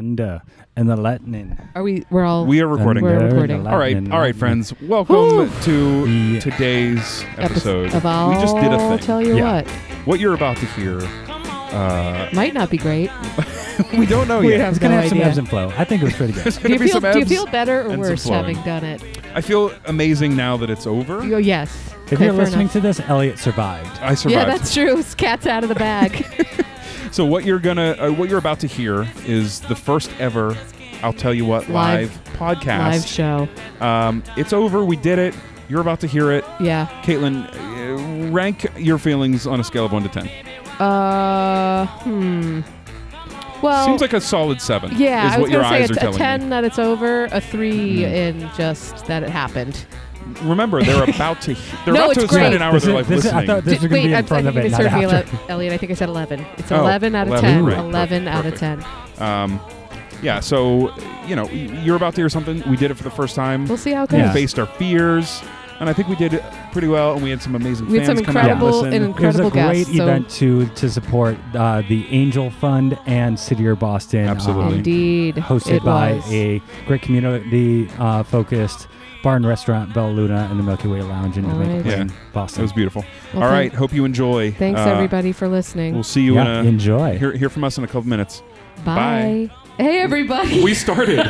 Thunder and the lightning. We are recording. We're recording. All right, friends. Welcome to today's episode. We just did a thing. Tell you what you're about to hear might not be great. We don't know yet. It's going to have some ebbs and flow. I think it was pretty good. Do you feel better or worse having done it? I feel amazing now that it's over. Oh, yes. If you're listening to this, Elliot survived. I survived. Yeah, that's true. Cat's out of the bag. So what you're about to hear is the first ever, I'll tell you what, live podcast. Live show. It's over. We did it. You're about to hear it. Yeah. Caitlin, rank your feelings on a scale of 1 to 10. Well, seems like a solid 7. Yeah, is I was what your eyes are a telling 10 me. that it's over, a 3 in just that it happened. Remember, they're about to it's spend an hour of their life listening. I thought this was going to be in front of it, not after. Elliot, I think I said 11. It's 11 out of 10. Right. 11 out of 10. Yeah, so, you're about to hear something. We did it for the first time. We'll see how it goes. We faced our fears, and I think we did it pretty well, and we had some amazing fans come out and listen. It was a great event to support the Angel Fund and City Year Boston. Absolutely. Indeed. Hosted by a great community-focused bar and restaurant, Bella Luna, and the Milky Way Lounge in Boston. It was beautiful. Well, all right, hope you enjoy. Thanks, everybody, for listening. We'll see you enjoy. Hear from us in a couple minutes. Bye. Hey, everybody. We started.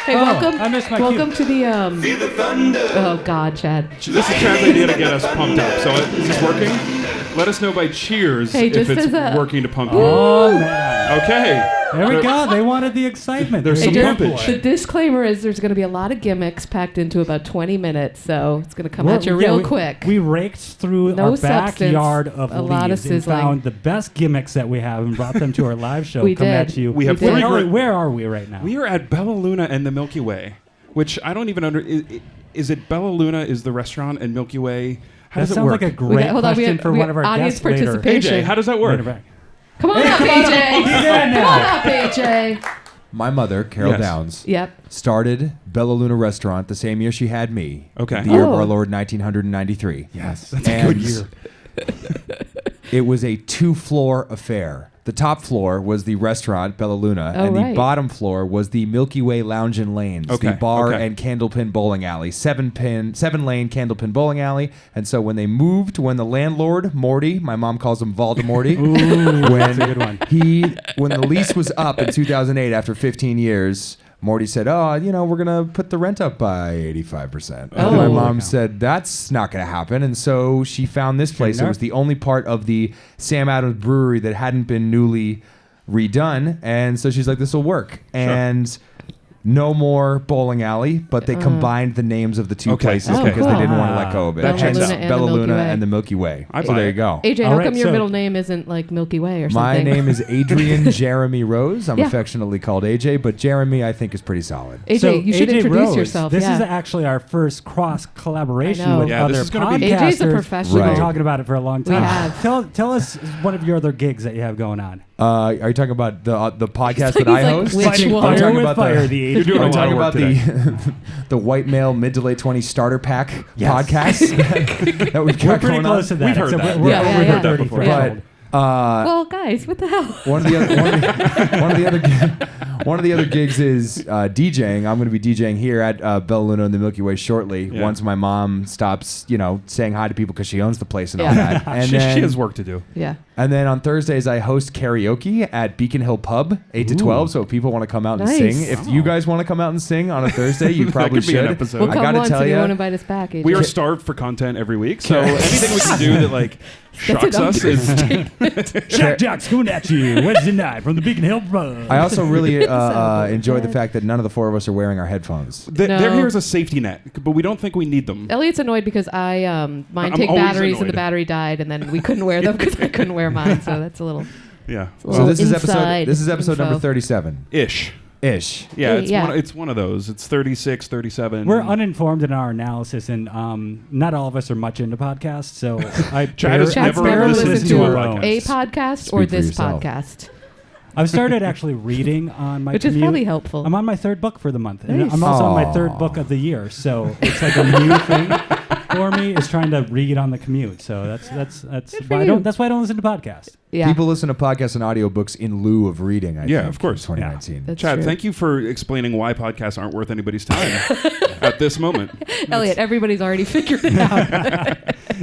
Hey, welcome. I missed my welcome cue. to the Feel the thunder. Oh God, Chad. This is Chad's idea to get us pumped up. So is this working? Let us know by cheers if it's working to pump you up. Oh man. Okay. There we go. They wanted the excitement. There's some pumpage. The disclaimer is there's going to be a lot of gimmicks packed into about 20 minutes, so it's going to come at you real quick. We raked through No our substance, backyard of a lot of leaves and sizzling. found the best gimmicks that we have and brought them to our live show. We Come did. at you. We have did. Where are we right now? We are at Bella Luna and the Milky Way, which I don't even is it Bella Luna is the restaurant and Milky Way? How does it sounds work? like a great question for one of our audience guests later. participation. AJ, how does that work? Come on up, AJ. Come on up, AJ. My mother, Carol Yes. Downs, Yep. started Bella Luna Restaurant the same year she had me. Okay. The year of Oh. our Lord, 1993. Yes. That's a good year. It was a 2-floor affair. The top floor was the restaurant, Bella Luna, Oh, and right. the bottom floor was the Milky Way Lounge and Lanes, Okay, the bar okay. and candlepin bowling alley, 7-lane candlepin bowling alley. And so when the landlord, Morty, my mom calls him Voldemorty, That's a good one. when the lease was up in 2008 after 15 years, Morty said, we're going to put the rent up by 85%. Oh. And my mom said, that's not going to happen. And so she found this place. It was the only part of the Sam Adams Brewery that hadn't been newly redone. And so she's like, this will work. And no more bowling alley, but they combined the names of the two places Oh, because cool. they didn't want to let go of it. That checks Hence, out. Bella And the Milky Luna Way. and the Milky Way. I So buy there it. you go. AJ, All how right, come your so- middle name isn't like Milky Way or My something? name is Adrian Jeremy Rose. I'm Yeah. affectionately called AJ, but Jeremy I think is pretty solid. AJ, you should AJ introduce Rose, yourself. This yeah. is actually our first cross collaboration I know. with Yeah, this other is gonna be- podcasters. AJ's a professional. We've been Right. talking about it for a long time. We have. Tell us one of your other gigs that you have going on. Are you talking about the podcast He's that I like, host? which Fighting one? I'm Fire talking with about fire, the. the You're doing a I'm lot talking of work about today. the white male mid to late 20s starter pack Yes. podcast that we've got We're pretty going close to on. that. We've heard except that. We're Yeah, over yeah, yeah. 30 Before. threshold. Well, guys, what the hell? One of the other gigs is DJing. I'm going to be DJing here at Bella Luna and the Milky Way shortly. Yeah. Once my mom stops, saying hi to people because she owns the place and all Yeah. that. And she then, has work to do. Yeah. And then on Thursdays, I host karaoke at Beacon Hill Pub, 8 to 12. So if people want to come out and Nice. sing, if you guys want to come out and sing on a Thursday, you probably could be an should. episode. We'll I come got to once tell and you you, won't invite us back, AJ. We are starved for content every week, so anything we can do that shocks an us is Jack Jock's coming at you Wednesday night from the Beacon Hill Pub. I also really Sounds enjoy the bad. fact that none of the four of us are wearing our headphones. they're No. here as a safety net, but we don't think we need them. Elliot's annoyed because mine I'm take always batteries and annoyed. the battery died, and then we couldn't wear them because I couldn't wear mine. So that's a little. Yeah, a So little this is inside episode info. number 37 ish. ish. Yeah, Hey, yeah. it's one of those. It's 36, 37. We're uninformed in our analysis, and not all of us are much into podcasts. So Chad has Chad's never never listened listened to to our a podcast. podcast or Speak for this yourself. podcast, I've started actually reading on my which is commute. probably helpful. I'm on my third book for the month, and Nice. I'm also on my Aw. third book of the year. So it's like a new thing. for me is trying to read on the commute. So that's why that's why I don't listen to podcasts. Yeah. People listen to podcasts and audiobooks in lieu of reading, I think, of course. in 2019. That's Chad, true. thank you for explaining why podcasts aren't worth anybody's time at this moment. Elliot, everybody's already figured it out.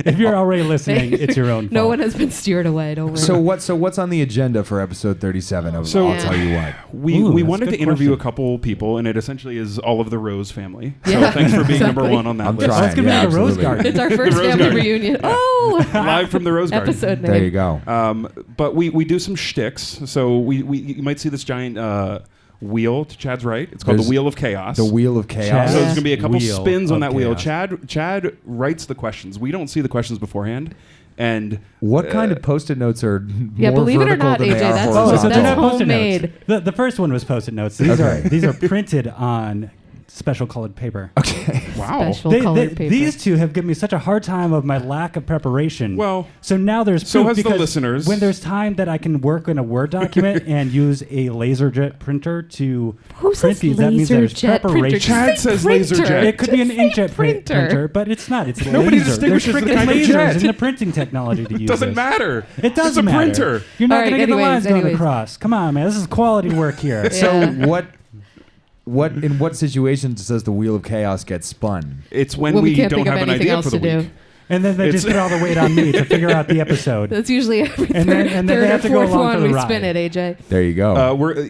If you're already listening, it's your own fault. No one has been steered away. Don't worry. So what's on the agenda for episode 37 of So- I'll Tell You What? We Ooh, that's wanted a to good interview question. a couple people, and it essentially is all of the Rose family. Yeah, So thanks for being number exactly. one on that I'm list. trying. That's gonna be Yeah, like a Rose absolutely. Garden. It's our first Rose family Garden. reunion. Oh, Live from the Rose Garden. episode name. There you go. But we do some shticks. So we you might see this giant wheel to Chad's right. It's called There's the Wheel of Chaos. The Wheel of Chaos. Chad- So there's going to be a couple Wheel spins on of that wheel. Chaos. Chad writes the questions. We don't see the questions beforehand. And What kind of Post-it notes are Yeah, more believe it or vertical not, than AJ, they are that's- horizontal? so they're not That's Post-it homemade. notes. The first one was Post-it notes. These Okay. are printed on special colored paper. Okay. wow. Special colored paper. These two have given me such a hard time of my lack of preparation. Well, so now there's so proof has the because listeners. When there's time that I can work in a Word document and use a laserjet printer to Who print says these, that means there's laserjet printer? preparation. Chad says Printer. laserjet. It could be an Just say inkjet printer, but it's not. It's Nobody laser. distinguishes There's the freaking kind of lasers jet. in the printing technology to use. It doesn't this. matter. It does It's a matter. printer. You're not All right, going to get the lines going anyways. across. Come on, man. This is quality work here. So Yeah. in what situations does the Wheel of Chaos get spun? It's when When we we can't don't think of have an anything idea else for the to do. week. And then they It's- just put all the weight on me to figure out the episode. That's usually every And then third they or have to go fourth along for one the we ride. spin it, AJ. There you go. We're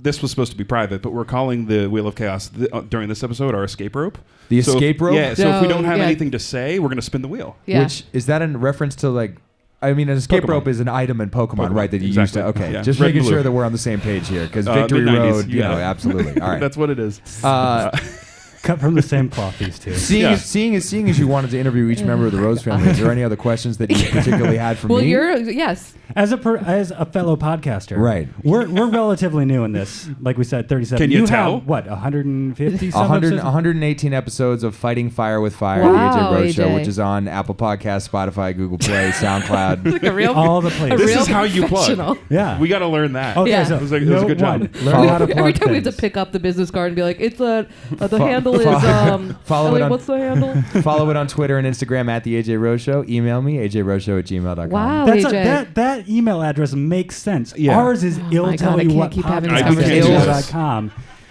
this was supposed to be private, but we're calling the Wheel of Chaos during this episode our escape rope. The So if- escape rope? Yeah. So if we No, don't have yeah. anything to say, we're going to spin the wheel. Yeah. Which is that in reference to like? I mean, an escape Pokemon. rope is an item in Pokemon, right? That you Exactly. use to. Okay, Yeah. just Red making and blue. sure that we're on the same page here because Victory mid-90s, Road, you got it. absolutely. All right. That's what it is. Cut from the same cloth, these two. Seeing as you wanted to interview each member of the Rose family, is there any other questions that you particularly had for Well, me? yes. As a fellow podcaster, Right. We're relatively new in this. Like we said, 37. Can you tell? have, what, 150 some 100, episodes? 118 episodes of Fighting Fire with Fire, Wow, the AJ Rose Show, AJ. which is on Apple Podcasts, Spotify, Google Play, SoundCloud. Like a real, All the a places. This real is how you plug. professional. Yeah. We got to learn that. Okay, Yeah. so It was a good job. Learn how to plug Every time we have to things. pick up the business card and be like, it's the handle is follow it Elliot, on- what's the handle? Follow it on Twitter and Instagram at the AJ Rose Show. Email me, ajroseshow@gmail.com. Wow, That's AJ. that email address makes sense. Yeah. Ours is my God, I tell you can't what keep having this conversation. podcast.com.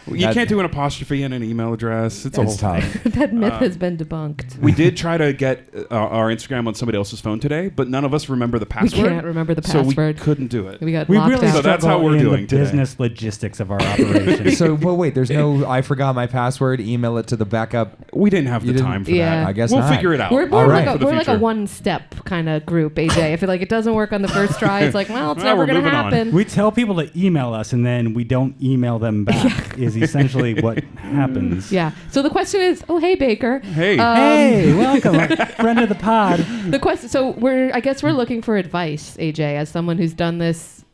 You can't do an apostrophe in an email address. It's a whole It's tough. thing. That myth has been debunked. We did try to get our Instagram on somebody else's phone today, but none of us remember the We password. can't remember the So password. we couldn't do it. We got We locked really out. So that's how struggle we're in doing the today. business logistics of our operation. So, well, wait, there's no, I forgot my password, email it to the backup. We didn't have You the didn't- time for Yeah. that. I guess we'll not. figure it out. We're All more right. like For the we're like a future. one-step kind of group, AJ. If it doesn't work on the first try, it's like, well, it's Well, never we're going to moving on. happen. We tell people to email us and then we don't email them back is essentially what happens. Yeah. So the question is, oh, hey, Baker. Hey. Hey, welcome, friend of the pod. The question. So I guess we're looking for advice, AJ, as someone who's done this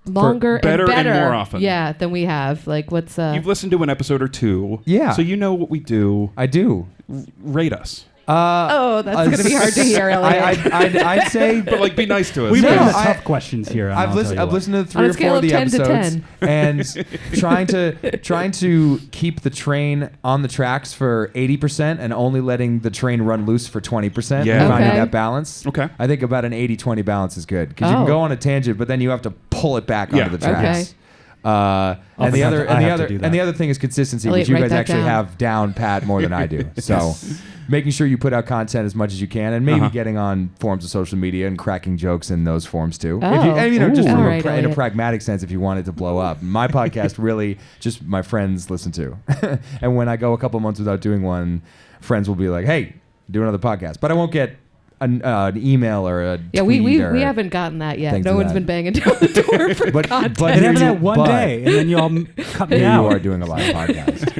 longer better and and better, more often. Yeah, than we have. Like, what's You've listened to an episode or two. Yeah. So you know what we do. I do. Rate us. Oh, that's going to be hard to hear, Elliot. I'd say, But like, be nice to us. We No, bring the I- tough questions here. I've listened. listened to 3 On a or 4 scale of the of 10 to episodes and trying to keep the train on the tracks for 80% and only letting the train run loose for 20%. Yeah. And finding Okay. that balance. Okay. I think about an 80-20 balance is good because you Oh. can go on a tangent, but then you have to pull it back Yeah. onto the tracks. And I'll the have other to- I have to do and that. the other thing is consistency, Elliot, which you write guys that actually down. have down pat more than I do. So making sure you put out content as much as you can, and maybe getting on forms of social media and cracking jokes in those forms too. Oh. If you, and, just Ooh. from All a right, in a Elliot. pragmatic sense, if you want it to blow up, my podcast really just my friends listen to, and when I go a couple months without doing one, friends will be like, "Hey, do another podcast," but I won't get an email or a Yeah, tweet we or haven't gotten that yet. things No of one's that. been banging down the door for But- content. but It here happened you- that one but- day, and then you all cut me Here out. you are doing a live podcast.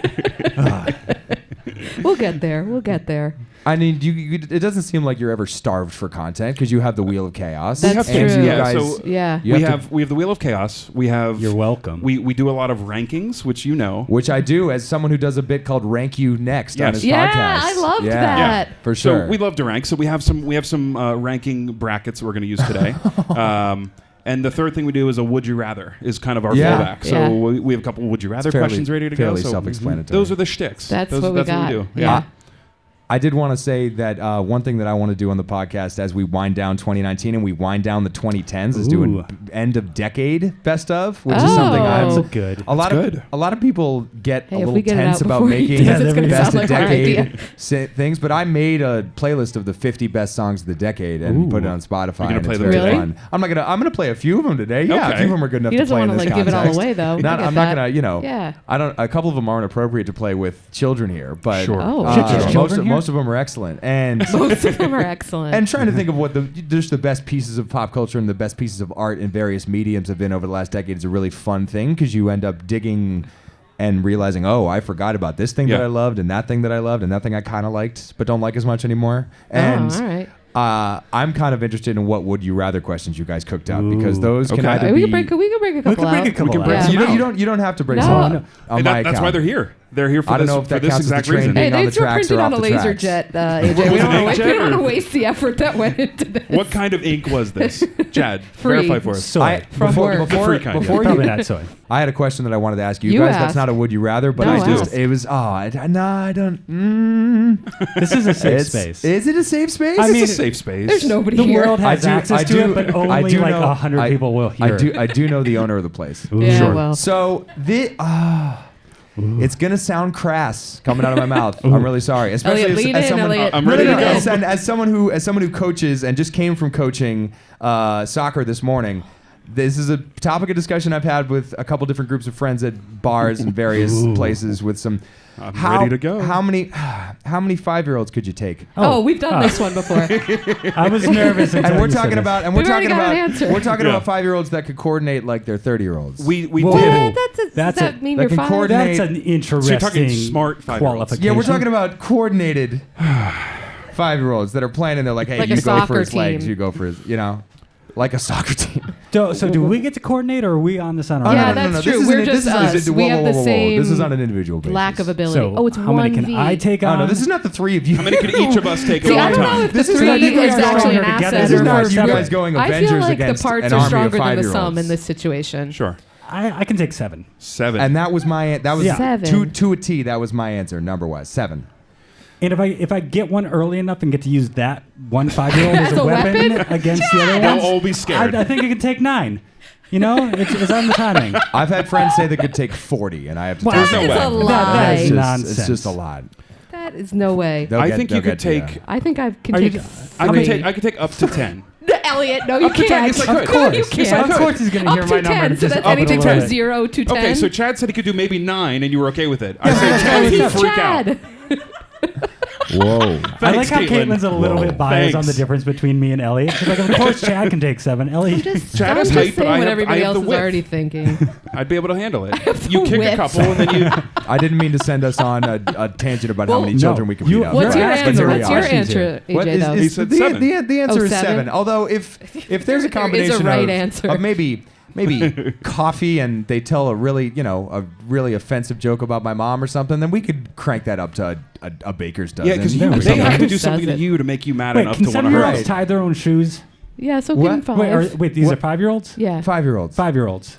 We'll get there. We'll get there. I mean, it doesn't seem like you're ever starved for content because you have the Wheel of Chaos. That's and true. you Yeah, guys, so- Yeah. You we have have the Wheel of Chaos. We have. You're welcome. We do a lot of rankings, which you know. which I do as someone who does a bit called Rank You Next on Yes. his Yeah, podcast. I loved Yeah, that. for sure. So we love to rank. So we have some ranking brackets we're going to use today. And the third thing we do is a would you rather is kind of our Yeah. fallback. So Yeah. we have a couple would you rather It's fairly- questions ready to go. fairly So self-explanatory. those are the shticks. That's those, what we got. do. Yeah. I did want to say that one thing that I want to do on the podcast as we wind down 2019 and we wind down the 2010s is doing end of decade best of, which is something Oh. That's good. a lot of people get Hey, a if little we get it tense out about before he making does, it's gonna best sound of like our idea. decade things, but I made a playlist of the 50 best songs of the decade and put it on Spotify. You're gonna and play it's them very today? fun. I'm gonna play a few of them today. Yeah, Okay. a few of them are good enough He to doesn't play in want to this like give it all context. away though. I'm not gonna, Yeah. I don't. A couple of them aren't appropriate to play with children here, but Sure. Oh. most of them are excellent. And Most of them are excellent. and trying to think of what just the best pieces of pop culture and the best pieces of art in various mediums have been over the last decade is a really fun thing because you end up digging and realizing, oh, I forgot about this thing that I loved and that thing that I loved and that thing I kind of liked but don't like as much anymore. And all right. I'm kind of interested in what would you rather questions you guys cooked up because those can Okay. either we be. can bring a couple out. bring a couple can bring out. some Yeah. You don't have to break No. some on And my that's account. why they're here. They're here for I don't this, know if for that this counts as the exact train reason. being Hey, on these the were tracks printed or on off a the laser tracks. jet, AJ. Was it We don't inkjet want to or- waste the effort that went into this. What kind of ink was this? Chad, Free. verify for us. Soy. From work. The free kind, before Probably you, not soy. I had a question that I wanted to ask you, You guys. ask. That's not a would you rather, but No, I just ask. it was I don't. This is a safe space. Is it a safe space? I It's mean, a safe space. There's nobody The here. world has access to it, but only like 100 people will hear it. I do know the owner of the place. Yeah, Sure. well. So it's gonna sound crass coming out of my mouth. I'm really sorry, especially Elliot, lean as in, someone. Elliot. I'm ready to Lean go. in. As someone who coaches and just came from coaching soccer this morning. This is a topic of discussion I've had with a couple different groups of friends at bars and various places with some. I'm ready to go. How many 5-year-olds could you take? Oh, we've done this one before. I was nervous. And we're talking about We've already got an answer. we're talking Yeah. about 5-year-olds that could coordinate like their 30-year-olds. We Whoa. did. Does That's that it. mean That you're can five? coordinate- That's an interesting So you're talking smart 5-year-olds. qualification. Yeah, we're talking about coordinated 5-year-olds that are playing and they're like, hey, Like you a go for soccer his legs, team. you go for his, like a soccer team. So do we get to coordinate, or are we on this on our Oh, Yeah, own? that's This true. isn't We're it. just This us. isn't- We whoa, have whoa, the whoa, whoa. same This is on an individual basis. lack of ability. So Oh, it's how 1v. many can I take Oh on? no, this is not the three of you. How many could each of us take See, at I one don't know time? if the This is three not- you is guys are actually an stronger together. asset This is or not if you you're- guys going I feel Avengers like the against parts an are army of stronger than the 5-year-olds. sum in this situation. Sure. I can take 7. 7. And that was Yeah. 7. to a T. That was my answer. Number was 7. And if I get one early enough and get to use that one 5-year-old as As a a weapon weapon? against the other They'll ones, all be scared. I think I can take 9. You know, it's on the timing. I've had friends say they could take 40, and I have to. Wow. tell There's them no That way. is a That lie. is it's nonsense. just a lot. That is no way. They'll I get- think they'll you could get to take. you. I think I can Are take you- I could 3. take. I could take up to 10. Elliot, no, you Up to 10, can't. yes, I could. No, you Yes, I can't. could. Of course he's going to Up hear to my number 10, and so just that's up it a anything little from bit. 0 to 10. Okay, so Chad said he could do maybe 9, and you were okay with it. I said 10 Because and you he's freak out. Chad. Whoa. I like Thanks, how Caitlin. Caitlin's a little Whoa. bit biased on the Thanks. difference between me and Elliot. She's like, of course Chad can take 7. Elliot, Chad I'm has just height, but saying I what have, everybody I have else the is width. already thinking. I'd be able to handle it. the You kick a width. couple, and then you. I didn't mean to send us on a tangent about how Well, many children we can beat up. What's You're your asking answer? the What's your questions here. answer, What AJ, is, though? He is said the 7. the answer Oh, is 7? 7. Although if there's a There is a combination right of, answer. of maybe coffee and they tell a really offensive joke about my mom or something, then we could crank that up to a baker's dozen. Yeah, because There we they go. have to do Does something to it? you to make you mad wait, enough can to want to 7-year-olds hurt. tie their own shoes? Yeah, so What? give him 5. Wait, these What? are 5-year-olds? Yeah. 5-year-olds. 5-year-olds.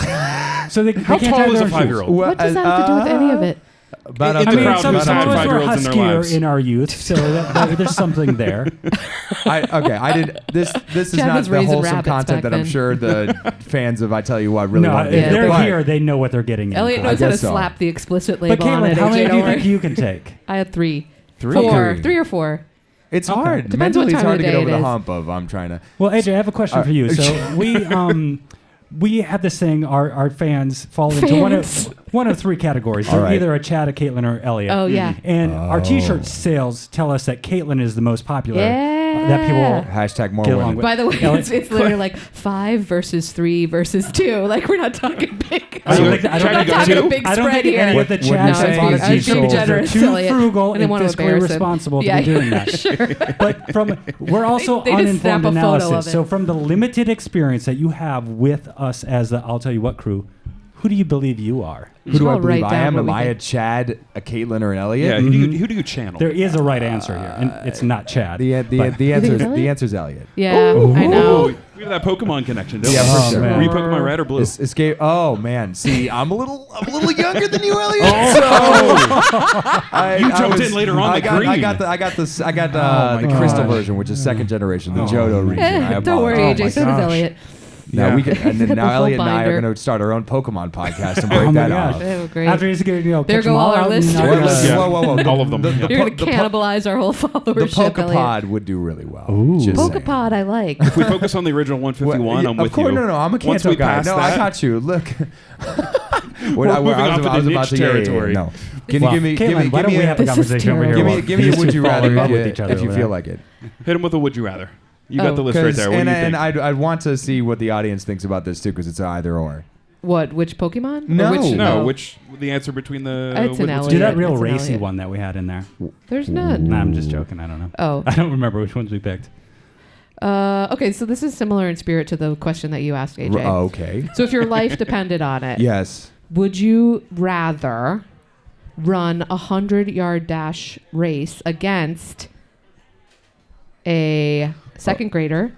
So they How they can't tall tie is their a own shoes. 5-year-old? What does that have to do with any of it? About In up the I to- mean, crowd some who's of had us were 5-year-olds in their huskier lives. in our youth, so there's something there. I did this is Chad not was the raising wholesome rabbits content back that I'm then. sure the fans of I Tell You What really No, want if to hear. they're But here, they know what they're getting. Elliot in knows for. how to guess so. slap the explicit But label on Caitlin, it. how many AJ, do you don't think worry. you can take? I had 3. 3? 4. 3 or 4. It's hard. Depends what Mentally, it's time hard of to the get day over it the is. hump of I'm trying to. Well, AJ, I have a question for you. So we have this thing. Our fans fall into one of 3 categories. All They're right. either a Chad, a Caitlin, or Elliot. Oh, yeah. And our T-shirt sales tell us that Caitlin is the most popular. Yeah. That people Hashtag more Get women. along with- By the way, Elliot- it's literally like 5 versus 3 versus 2. Like, we're not talking big. I don't So, think- I don't Chad, think- you got talking a 2? big I don't spread think here. any of the What- Chad what that you're bought a saying is I was being T-shirt are generous, too Elliot. frugal I didn't and want to fiscally embarrass him. responsible Yeah, to be doing that. Sure. But we're also They just snap uninformed a photo of analysis. it. So from the limited experience that you have with us as the I'll Tell You What crew, who do you believe you are? Who do I all believe write I down am? what Am we I a think. Chad, a Caitlin, or an Elliot? Yeah, who do you channel? There is a right answer here, and it's not Chad. The answer it's Elliot? is Elliot. Yeah, I know. Oh, we have that Pokemon connection, don't Yeah, we? for sure. Were you Pokemon Red or Blue? Escape. Oh man, see, I'm a little younger than you, Elliot. You jumped in later on I the got, green. I got my the crystal gosh. version, which is second generation, the Johto region. I Don't worry, apologize. AJ. So does Elliot. Now Yeah. we can, and then The now full Elliot and I are binder. going to start our own Pokemon podcast and break Oh my that gosh. off. Oh, great. After he's going to There catch go them all all our out and listeners. not Yeah. Whoa. All of them. Yeah. You're going to cannibalize our whole The followership, Elliot. Pokepod would do really well. Ooh. Just saying. Pokepod, I like. If we focus on the original 151, I'm with of course, you. no, I'm a Once Kanto we guy. pass No, that, I got you. Look. We're moving off into niche territory. No. Can Well, you give me? Caitlin, why don't we have a This is conversation over here? terrible. while Give me a these would two you fall rather in love if with each other you over feel there. like it. hit him with a would you rather. You got Oh. the list right there. What do you think? I'd want to see what the audience thinks about this too, because it's either or. What? Which Pokemon? No. Or which, No, which the answer between the It's an what's- Elliot. Do that real It's an racy Elliot. one that we had in there. There's none. Nah, I'm just joking. I don't know. Oh. I don't remember which ones we picked. Okay, so this is similar in spirit to the question that you asked, AJ. Okay. So if your life depended on it, Yes. would you rather run a 100-yard dash race against a second grader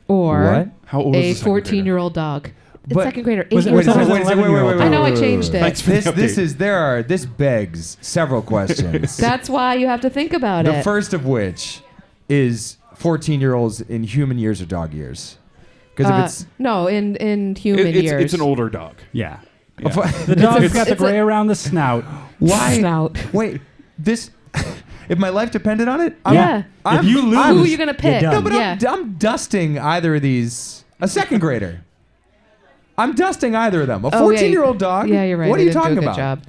or What? How old is a the second grader? 14-year-old dog? It's But- second grader. Was 8 it- years was it- old. was it- 11-year-old? I know I changed it. Thanks for the This update. this begs several questions. That's why you have to think about The it. first of which is 14-year-olds in human years or dog years. Because if it's no, in human It's years. an older dog. Yeah. Yeah. The dog's It's a- got the it's a- gray around the snout. why? Snout. Wait, this. If my life depended on it, Yeah. If you lose, Who are you gonna pick? you're No, done. but Yeah. I'm dusting either of these. A second grader. I'm dusting either of them. A Oh, yeah. 14-year-old dog. Yeah, you're right. What are They you didn't do talking a good about? Job.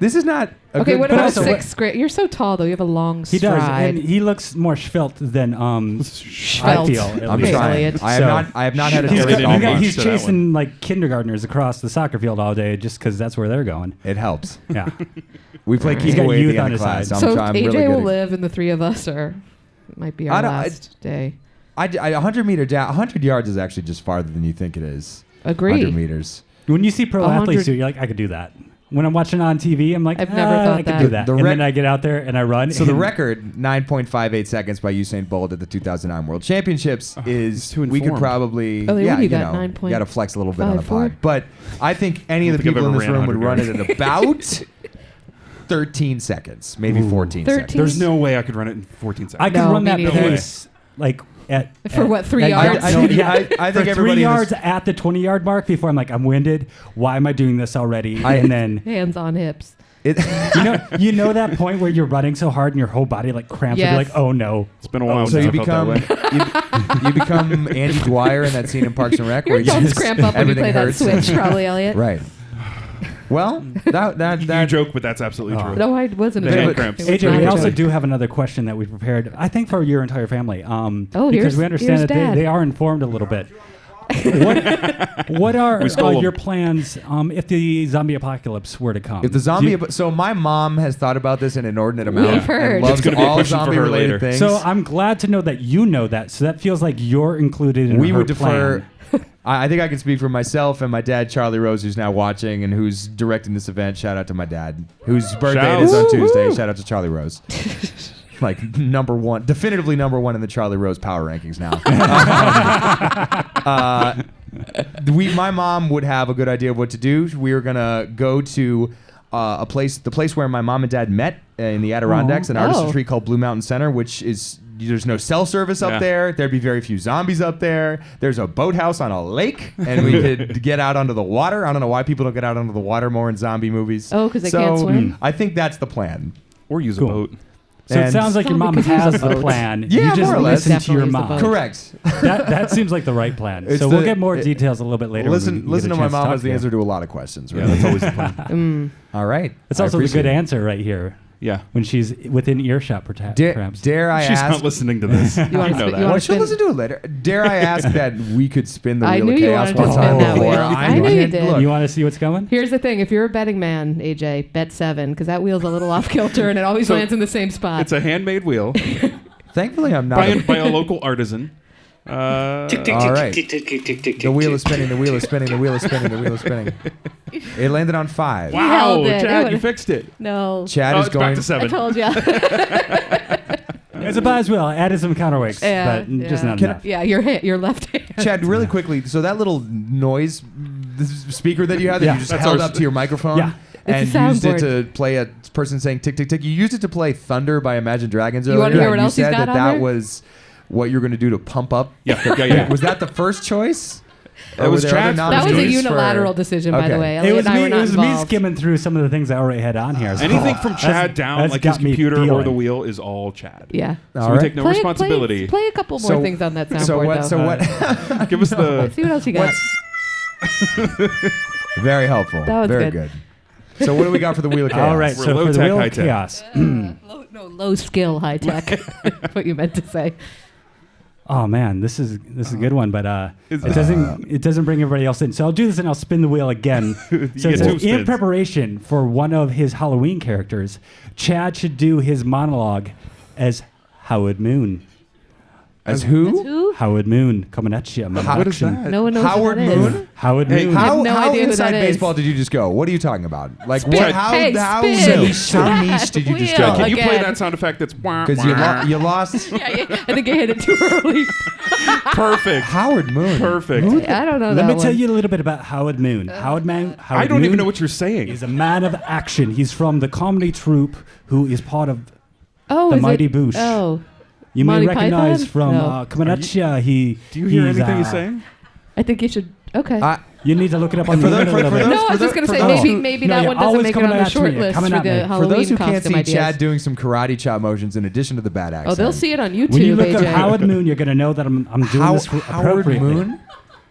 This is not. A Okay, good what about also- sixth grade? You're so tall though. You have a long He stride. does, and he looks more svelte than I Svelte. feel. at I'm least. Okay, trying. Elliot. I have So- not. I have not had a He's, Elliot haircut didn't all get month. much he's to that chasing like kindergartners across the soccer field all day just because that's where they're going. It helps. Yeah. We play He's keep got away at youth the on end of his class. side. I'm So trying- I'm AJ really will good at- live, and the three of us are. It might be I our don't- last day. 100 meter down. 100 yards is actually just farther than you think it is. Agree. 100 meters. When you see pro 100 athletes do it, you're like, I could do that. When I'm watching on TV, I'm like, I've never thought I could that. do that. The and rec- then I get out there and I run. So the and- record, 9.58 seconds by Usain Bolt at the 2009 World Championships, is too we could informed. probably Oh, what yeah, do you you got, know, 9 you got to flex a little bit on the 54? pod. But I think any I of the don't think I've people in ever this ran room would 100 run it at about 13 seconds, maybe 14 13? seconds. There's no way I could run it in 14 seconds. I could No, run me that neither. pace like at For what, 3 at- yards? I no, think- yeah, I think for 3 everybody in yards this- at the 20-yard mark before I'm like, I'm winded. Why am I doing this already? And then Hands on hips. It, you know that point where you're running so hard and your whole body like cramps. And Yes. you're like, oh no. It's been a while so since you I felt become that way. you become Andy Dwyer in that scene in Parks and Rec where Your you thumbs just cramp up when you play everything that hurts. switch, probably, Elliot. Right. Well, that You joke, but that's absolutely Oh. true. No, I wasn't a The hand joke. cramps. It was AJ, not we a also joke. do have another question that we prepared, I think, for your entire family. here's- Because we understand here's that Dad. they are informed a little bit. What are We stole your them. plans if the zombie apocalypse were to come? If the zombie, so my mom has thought about this an inordinate amount. We've heard. And loves It's gonna be a all question for her zombie-related later. things. So I'm glad to know that you know that. So that feels like you're included in we her would defer. plan. I think I can speak for myself and my dad, Charlie Rose, who's now watching and who's directing this event. Shout out to my dad, whose birthday it is on Shouts. Tuesday. Shout out to Charlie Rose. Like definitively number one in the Charlie Rose power rankings now. My mom would have a good idea of what to do. We were gonna go to the place where my mom and dad met in the Adirondacks, an artist Oh. retreat called Blue Mountain Center, which is there's no cell service up Yeah. there. There'd be very few zombies up there. There's a boathouse on a lake, and we could get out onto the water. I don't know why people don't get out onto the water more in zombie movies. Oh, 'cause they can't swim? I think that's the plan. Or use a Cool. boat. So it And- sounds like your mom Zombie could use has a the boat. plan. Yeah, you just more or less. listen to your Definitely use the mom. boat. Correct. That seems like the right plan. It's So we'll the- get more details a little bit later. when we Listen get to a my chance to mom talk as the to you. answer to a lot of questions. Yeah, Really. that's always the plan. All right. It's I also the appreciate good it. answer right here Yeah. when she's within earshot, perhaps. Dare I She's ask? not listening to this. You wanna know spit- that. you wanna Well, she'll spin- listen to it later. Dare I ask that we could spin the I wheel knew of you chaos wanted to one spin time that before? wheel. I knew you did. Look, You want to see what's coming? Here's the thing: if you're a betting man, AJ, bet 7 because that wheel's a little off kilter and it always So, lands in the same spot. It's a handmade wheel thankfully, I'm not. by a local artisan. Tick, tick, All tick, right. tick, tick, tick, tick, tick, The wheel tick. is spinning. The wheel is spinning. The wheel is spinning. The wheel is spinning. It landed on 5. Wow. held it. It Chad, you would've- fixed it. No. Chad Oh, is it's back going. to I 7. told you. It's a as well. I added some counterweights, Yeah, but just yeah. not Can enough. Yeah, your left hand. Chad, really quickly. So that little noise speaker that you had that Yeah. you just That's held our- up to your microphone. Yeah. And It's a used it soundboard. to play a person saying tick tick tick. You used it to play Thunder by Imagine Dragons You earlier. wanna hear and what you else he's said got that on that there? was what you're going to do to pump up. Yeah. Was that the first choice? That Or was were there other Chad's first That was a nominees unilateral for- decision, by the Okay. way. It Elliot was and I me. were It not was me involved. skimming through some of the things I already had on here. So Anything from that's- Chad down, that's like his got me computer or feeling. the wheel, is all Chad. Yeah. So All we right. take no responsibility. Play a couple more So- things on that soundboard, So what? though. So what? Give us the. Let's see what else you got. Very helpful. That was Very good. So what do we got for the wheel of chaos? All right, We're so low for the tech, wheel high of tech. chaos. Low skill, high tech. What you meant to say. Oh man, this is a good one, but Is it doesn't bring everybody else in. So I'll do this and I'll spin the wheel again. You So get it 2 says, in spins. preparation for one of his Halloween characters, Chad should do his monologue as Howard Moon. As who? Who? Howard Moon coming at you. What is that? No one knows Howard who that is. Moon? Howard Hey, Moon. I have How, no how idea who inside that is. baseball did you just go? What are you talking about? Like Spin. what? How Hey, how spin. niche? How niche did you just Wheel. go? Can you play Again. that sound effect that's Because you lost. Yeah, I think I hit it too early. perfect? Howard Moon. Perfect. I don't know Let that me one. tell you a little bit about Howard Moon. Howard I don't even know what you're saying. He's a man of action. He's from the comedy troupe who is part of Oh, the is Mighty it? Boosh. Oh. You Monty may recognize Python? from No. coming at ya. He. Do you hear he's, anything he's saying? I think you should. Okay. You need to look it up on For the those- internet a for little bit. those- No, I was just going to say those- maybe No, that yeah, one doesn't always make it coming on the at me, short list coming for at me. the For For Halloween those who can't costume see ideas. Chad doing some karate chop motions in addition to the bad accent. Oh, they'll see it on YouTube, When you look AJ. at Howard Moon, you're going to know that I'm doing this Howard appropriately. Moon?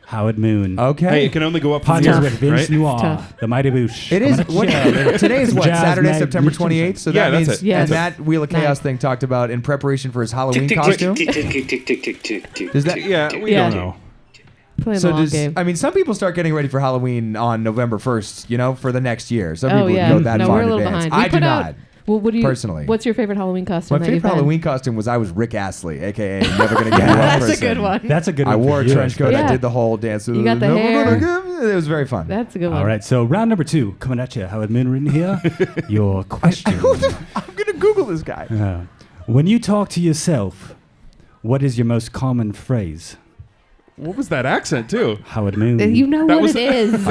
Howard Moon. Okay. Hey, it can only go up from Partners here, with Vince right? Noir, Tough. the Mighty Boosh. It is. Coming What, at ya. today is what? Jazz Saturday, Mag- September Magician. 28th. So Yeah, that that's means it. Yes. and that Wheel of Chaos Nice. thing talked about in preparation for his Halloween Tick, tick, costume. tick, tick, tick, tick, tick, tick, tick, tick, Does that? tick, Yeah, tick, we Yeah. don't know. Playing So the long does game. I mean some people start getting ready for Halloween on November 1st, you know, for the next year. Some Oh, people yeah. go that No, far we're a in little advance. behind. We I do put out- not. Well, what do you personally. What's your favorite Halloween costume? My that you've favorite had? Halloween costume was I was Rick Astley, aka Never Gonna Get Enough That's a Person. good one. That's a good one. I wore a for you, trench coat. actually. Yeah. I did the whole dance. You got the Never hair. gonna give- It was very fun. That's a good one. All right, so round number 2, coming at you. Howard Moon written here. Your question. I'm gonna Google this guy. When you talk to yourself, what is your most common phrase? What was that accent too? Howard Moon. You know That what was- it is.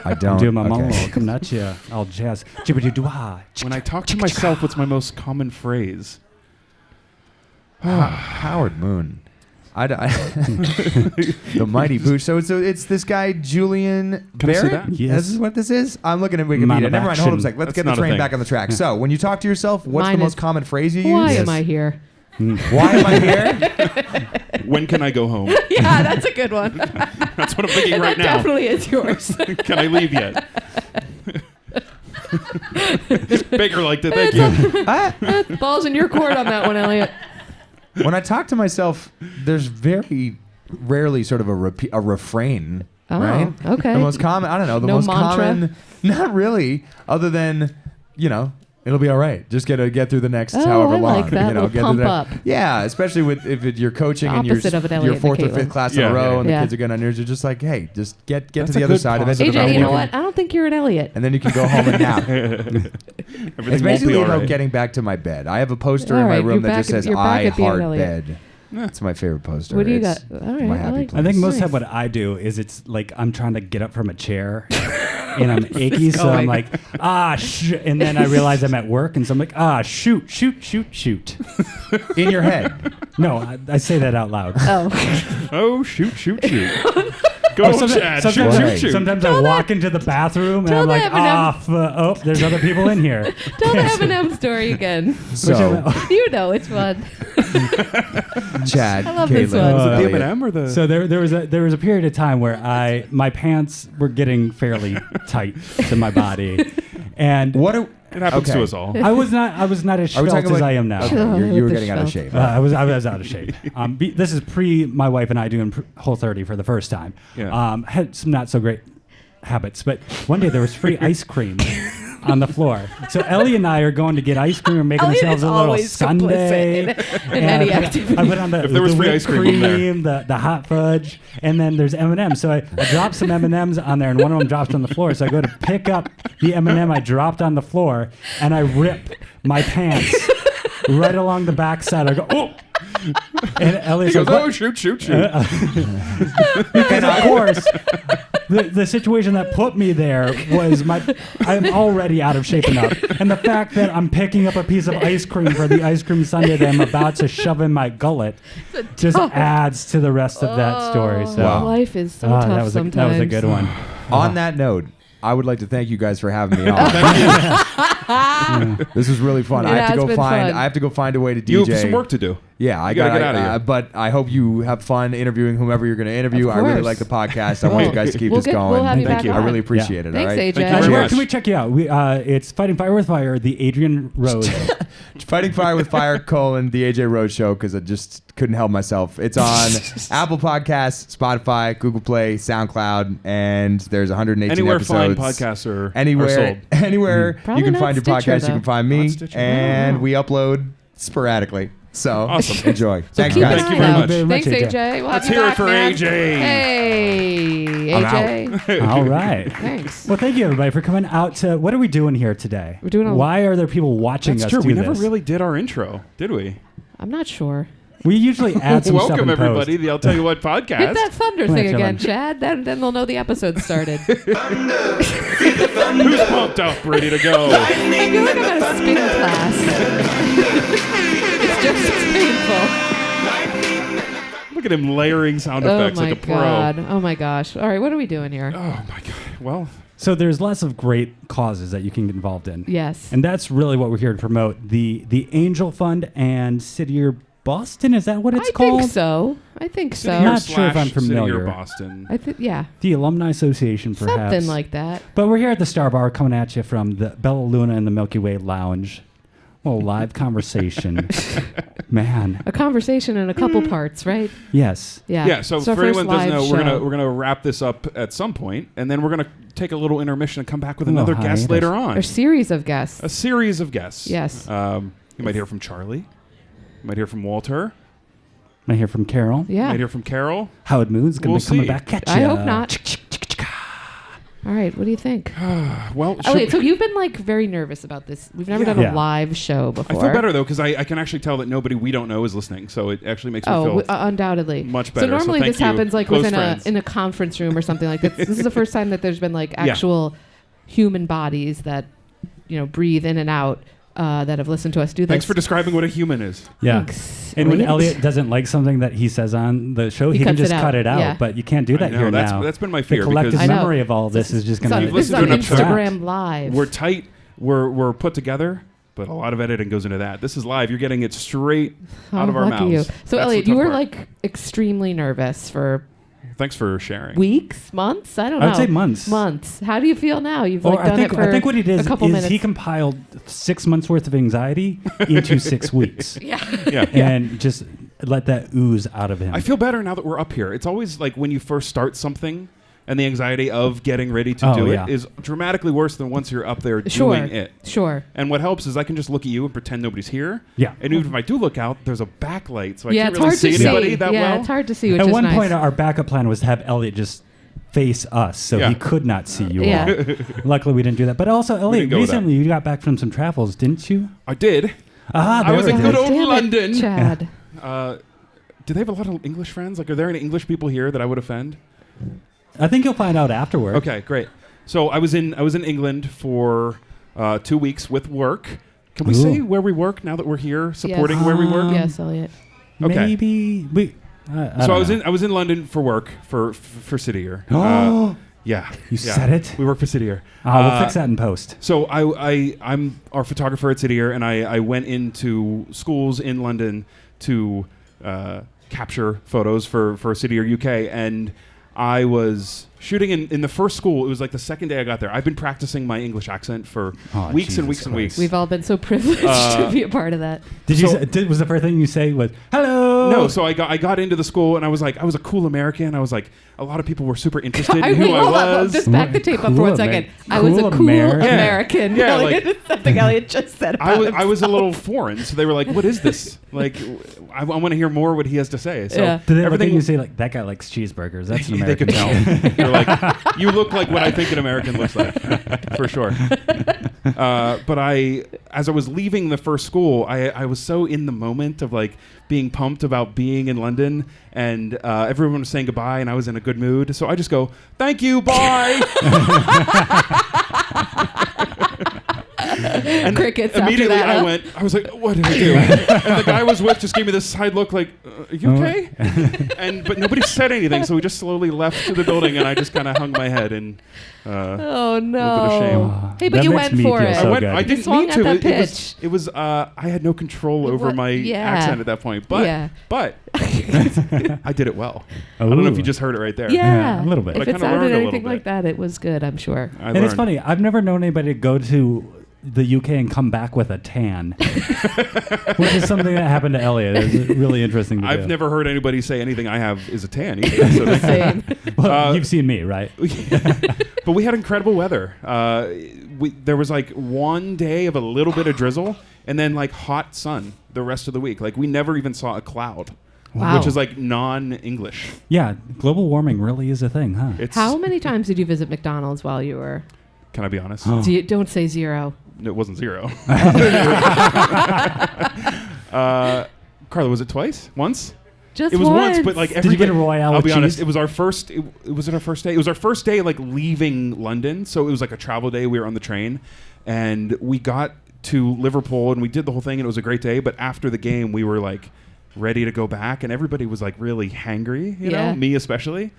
I don't. I'm doing my okay. monologue. Coming at you. All jazz. Jibbity-doo-ah. When I talk to myself, what's my most common phrase? Howard Moon. The Mighty Boosh. So it's this guy Julian Can I say Barrett. that? Yes. This is what this is. I'm looking at Man Wikipedia. of Never mind. Hold on a action. sec. Let's That's get the not a train thing. back on the track. So when you talk to yourself, what's Mine the is, most common phrase you use? Why Yes. am I here? Why am I here? When can I go home? Yeah, that's a good one. That's what I'm thinking right that now. definitely is yours. Can I leave yet? Baker liked it. Thank you. Ball's in your court on that one, Elliot. When I talk to myself, there's very rarely sort of a refrain. Oh, right? okay. The most common. I don't know. The No most mantra? common. Not really. Other than it'll be all right. Just get through the next Oh, however I long. like that. Little get pump through up. Yeah, especially if you're coaching and you're Opposite of an Elliot your and fourth or Caitlin. fifth class in Yeah, a row, yeah. and the Yeah. kids are going on yours. You're just like, hey, just get to That's the a other good side of it. positive AJ, you know outlook. what? I don't think you're an Elliot. And then you can go home and nap. Everything It's won't be basically all about right. getting back to my bed. I have a poster All in my right, room you're that back just at- says you're back "I at being heart Elliot. bed." It's my favorite poster. What do you It's got? All right, my I happy like place. I think most Nice. of what I do is it's like I'm trying to get up from a chair and I'm achy, so I'm like, and then I realize I'm at work, and so I'm like, shoot. in your head. No, I say that out loud. Oh, Oh, shoot. Go, Chad. Shoot. Sometimes I walk into the bathroom and tell I'm like, the there's other people in here. tell the Eminem story again. So, You know it's fun. Chad, I love this Caitlin, one. Was it the Elliot. M&M or the? So there was a period of time where my pants were getting fairly tight to my body, and What? it happens okay. to us all. I was not as Are we svelte talking as about? I am now. Okay, Oh, you were the getting out of svelte. shape. I was out of shape. This is pre my wife and I doing Whole30 for the first time. Yeah. Had some not so great habits, but one day there was free ice cream on the floor. So Ellie and I are going to get ice cream and making Elliot ourselves is a little always sundae. complicit in any activity. I put on the, If there was the free whipped ice cream over there. the hot fudge, and then there's M&Ms. So I dropped some M&Ms on there, and one of them dropped on the floor. So I go to pick up the M&M I dropped on the floor, and I rip my pants right along the backside. I go, oh! And Ellie's He goes, like, oh, shoot. because of course, the situation that put me there was I'm already out of shape enough, and the fact that I'm picking up a piece of ice cream for the ice cream sundae that I'm about to shove in my gullet just adds to the rest of that story. So Wow. Life is so tough that was sometimes. that was a good one. On that note, I would like to thank you guys for having me on. This was really fun. It I have has to go been find. fun. I have to go find a way to DJ. You have some work to do. Yeah, I gotta gotta get outta here. But I hope you have fun interviewing whomever you're going to interview. Of I really course. like the podcast. I want you guys to keep We'll this going. We'll have you Thank back you. I on. really appreciate it. Thanks, all right? AJ. Thank you very Where much. can we check you out? It's Fighting Fire with Fire, the Adrian Rose. Fighting Fire with Fire: the AJ Rose Show, because I just couldn't help myself. It's on Apple Podcasts, Spotify, Google Play, SoundCloud, and there's 118 Anywhere fine episodes. podcasts are Anywhere you Probably can not find your Stitcher, podcast, you though. can find me, Not Stitcher. and we upload sporadically. So Awesome. enjoy. So Thanks, keep guys. an Thank you eye very out. much. Very much, Thanks, AJ. AJ. We'll Let's have you hear it back, for man. AJ. Hey, I'm AJ. All right. Thanks. Well, thank you everybody for coming out to. What are we doing here today? We're doing a- Why are there people watching That's us true. do We this? never really did our intro, did we? I'm not sure. We usually add some stuff Welcome, in everybody. post. The I'll Tell You What Hit podcast. that thunder Come thing on, again, Chillin. Chad. Then they'll know the episode started. Who's pumped up, ready to go? I feel like I'm at a spin class. It's just as painful. Look at him layering sound Oh effects my like a pro. god. Oh my gosh. All right, what are we doing here? Oh my god. Well, So there's lots of great causes that you can get involved in. Yes. And that's really what we're here to promote. The Angel Fund and City Year Boston, is that what it's I called? think so. I think City so. Year Not sure if I'm / City Year familiar. Boston. I think yeah. The Alumni Association, perhaps. Something like that. But we're here at the Star Bar coming at you from the Bella Luna and the Milky Way Lounge. Well, live conversation. Man. A conversation in a couple parts, right? Yes. Yeah. Yeah, so It's our for anyone first that doesn't know, live show. we're gonna wrap this up at some point, and then we're gonna take a little intermission and come back with A little another guest hiatus. later on. A series of guests. A series of guests. Yes. You might hear from Charlie. You might hear from Walter. I hear from Carol. You Yeah. might hear from Carol. Howard Moon's going We'll to be coming see. back at you. I hope not. All right. What do you think? Well, Oh, wait, so you've been like very nervous about this. We've never done a Yeah. live show I before. feel better though because I can actually tell that nobody we don't know is listening, so it actually makes me feel undoubtedly. much better. So normally thank this you, happens like close within friends. in a conference room or something like this. This is the first time that there's been like actual human bodies that breathe in and out that have listened to us do this. Thanks for describing what a human is. Yeah. Thanks. And when Elliot. Elliot doesn't like something that he says on the show, he can cuts just it out. cut it out. Yeah. But you can't do I that know, here that's now. been my The fear collective because I know. memory of all this is just It's going on, to this is on listened to enough Instagram Live. we're tight. We're put together, but a lot of editing goes into that. This is live. You're getting it straight out of our lucky mouths. you. So That's Elliot, the you tough were part. like extremely nervous for Thanks for sharing. weeks, months. I don't know. I would say months. Months. How do you feel now? You've Or like done I think it for I think what he did a couple is minutes. he compiled 6 months worth of anxiety into 6 weeks. yeah. Yeah. And just let that ooze out of him. I feel better now that we're up here. It's always like when you first start something and the anxiety of getting ready to Oh, do yeah. it is dramatically worse than once you're up there Sure. doing it. Sure. And what helps is I can just look at you and pretend nobody's here. Yeah. And even if I do look out, there's a backlight, so I Yeah, can't it's really hard see to see. anybody that yeah, well. it's hard to see, which At is one nice. point, our backup plan was to have Elliot just face us, so Yeah. he could not see you Yeah. all. Luckily, we didn't do that. But also, Elliot, didn't go with that. recently you got back from some travels, didn't you? I did. Ah, I was there in it good is. old Damn it, London. Chad. Do they have a lot of English friends? Like, are there any English people here that I would offend? I think you'll find out afterward. Okay, great. So I was in England for 2 weeks with work. Can we Ooh. say where we work now that we're here supporting Yes. where we work? Yes, Elliot. Okay. Maybe we. So I was in London for work for City Year. Oh, Yeah, you yeah. said it. We work for City Year. We'll fix that in post. So I'm our photographer at City Year, and I went into schools in London to capture photos for City Year UK, and I was shooting in the first school. It was like the second day I got there. I've been practicing my English accent for Oh, weeks Jesus and weeks and Christ. weeks. We've all been so privileged to be a part of that. Did So- you? Was the first thing you say was hello? No, so I got into the school and I was a cool American. I was like, a lot of people were super interested in who I hold on, was. just back the tape up for Cool 1 second. I Cool was a cool American. American. Yeah, Elliot, something Elliot just said about I was a little foreign, so they were like, "What is this?" Like, I want to hear more what he has to say. So Yeah. Do they look at everything you and say like that guy likes cheeseburgers? That's an they American. could tell. They're like, "You look like what I think an American looks like, for sure." But as I was leaving the first school, I was so in the moment of like being pumped about being in London, and everyone was saying goodbye, and I was in a good mood. So I just go, "Thank you, bye." And Crickets immediately after that, I was like, what did I do? And the guy I was with just gave me this side look like, are you okay? But nobody said anything, so we just slowly left to the building, and I just kind of hung my head and Oh a little bit of no! shame. Hey, but That you makes went me for feel it. so good. I You didn't swung mean at to. that It pitch. was I had no control over my yeah. accent at that point. But Yeah. but I did it well. I don't know if you just heard it right there. Yeah, a little bit. If I it kinda sounded learned a little anything bit. like that, it was good. I'm sure. I And it's learned. funny. I've never known anybody to go to the UK and come back with a tan, which is something that happened to Elliot. It's really interesting to do. I've never heard anybody say anything I have is a tan either. So thank you. Same. Well, you've seen me, right? But we had incredible weather. There was like one day of a little bit of drizzle and then like hot sun the rest of the week. Like we never even saw a cloud, Wow. which is like non-English. Yeah, global warming really is a thing, huh? It's, How many times did you visit McDonald's while you were? Can I be honest? Don't say 0. It wasn't 0. Carla, was it twice? Once? Just It was once, but like Did you get a Royale I'll with be honest. cheese? It was our first. Was it our first day? It was our first day like leaving London. So it was like a travel day. We were on the train, and we got to Liverpool, and we did the whole thing, and it was a great day. But after the game, we were like ready to go back, and everybody was like really hangry. You know, me especially.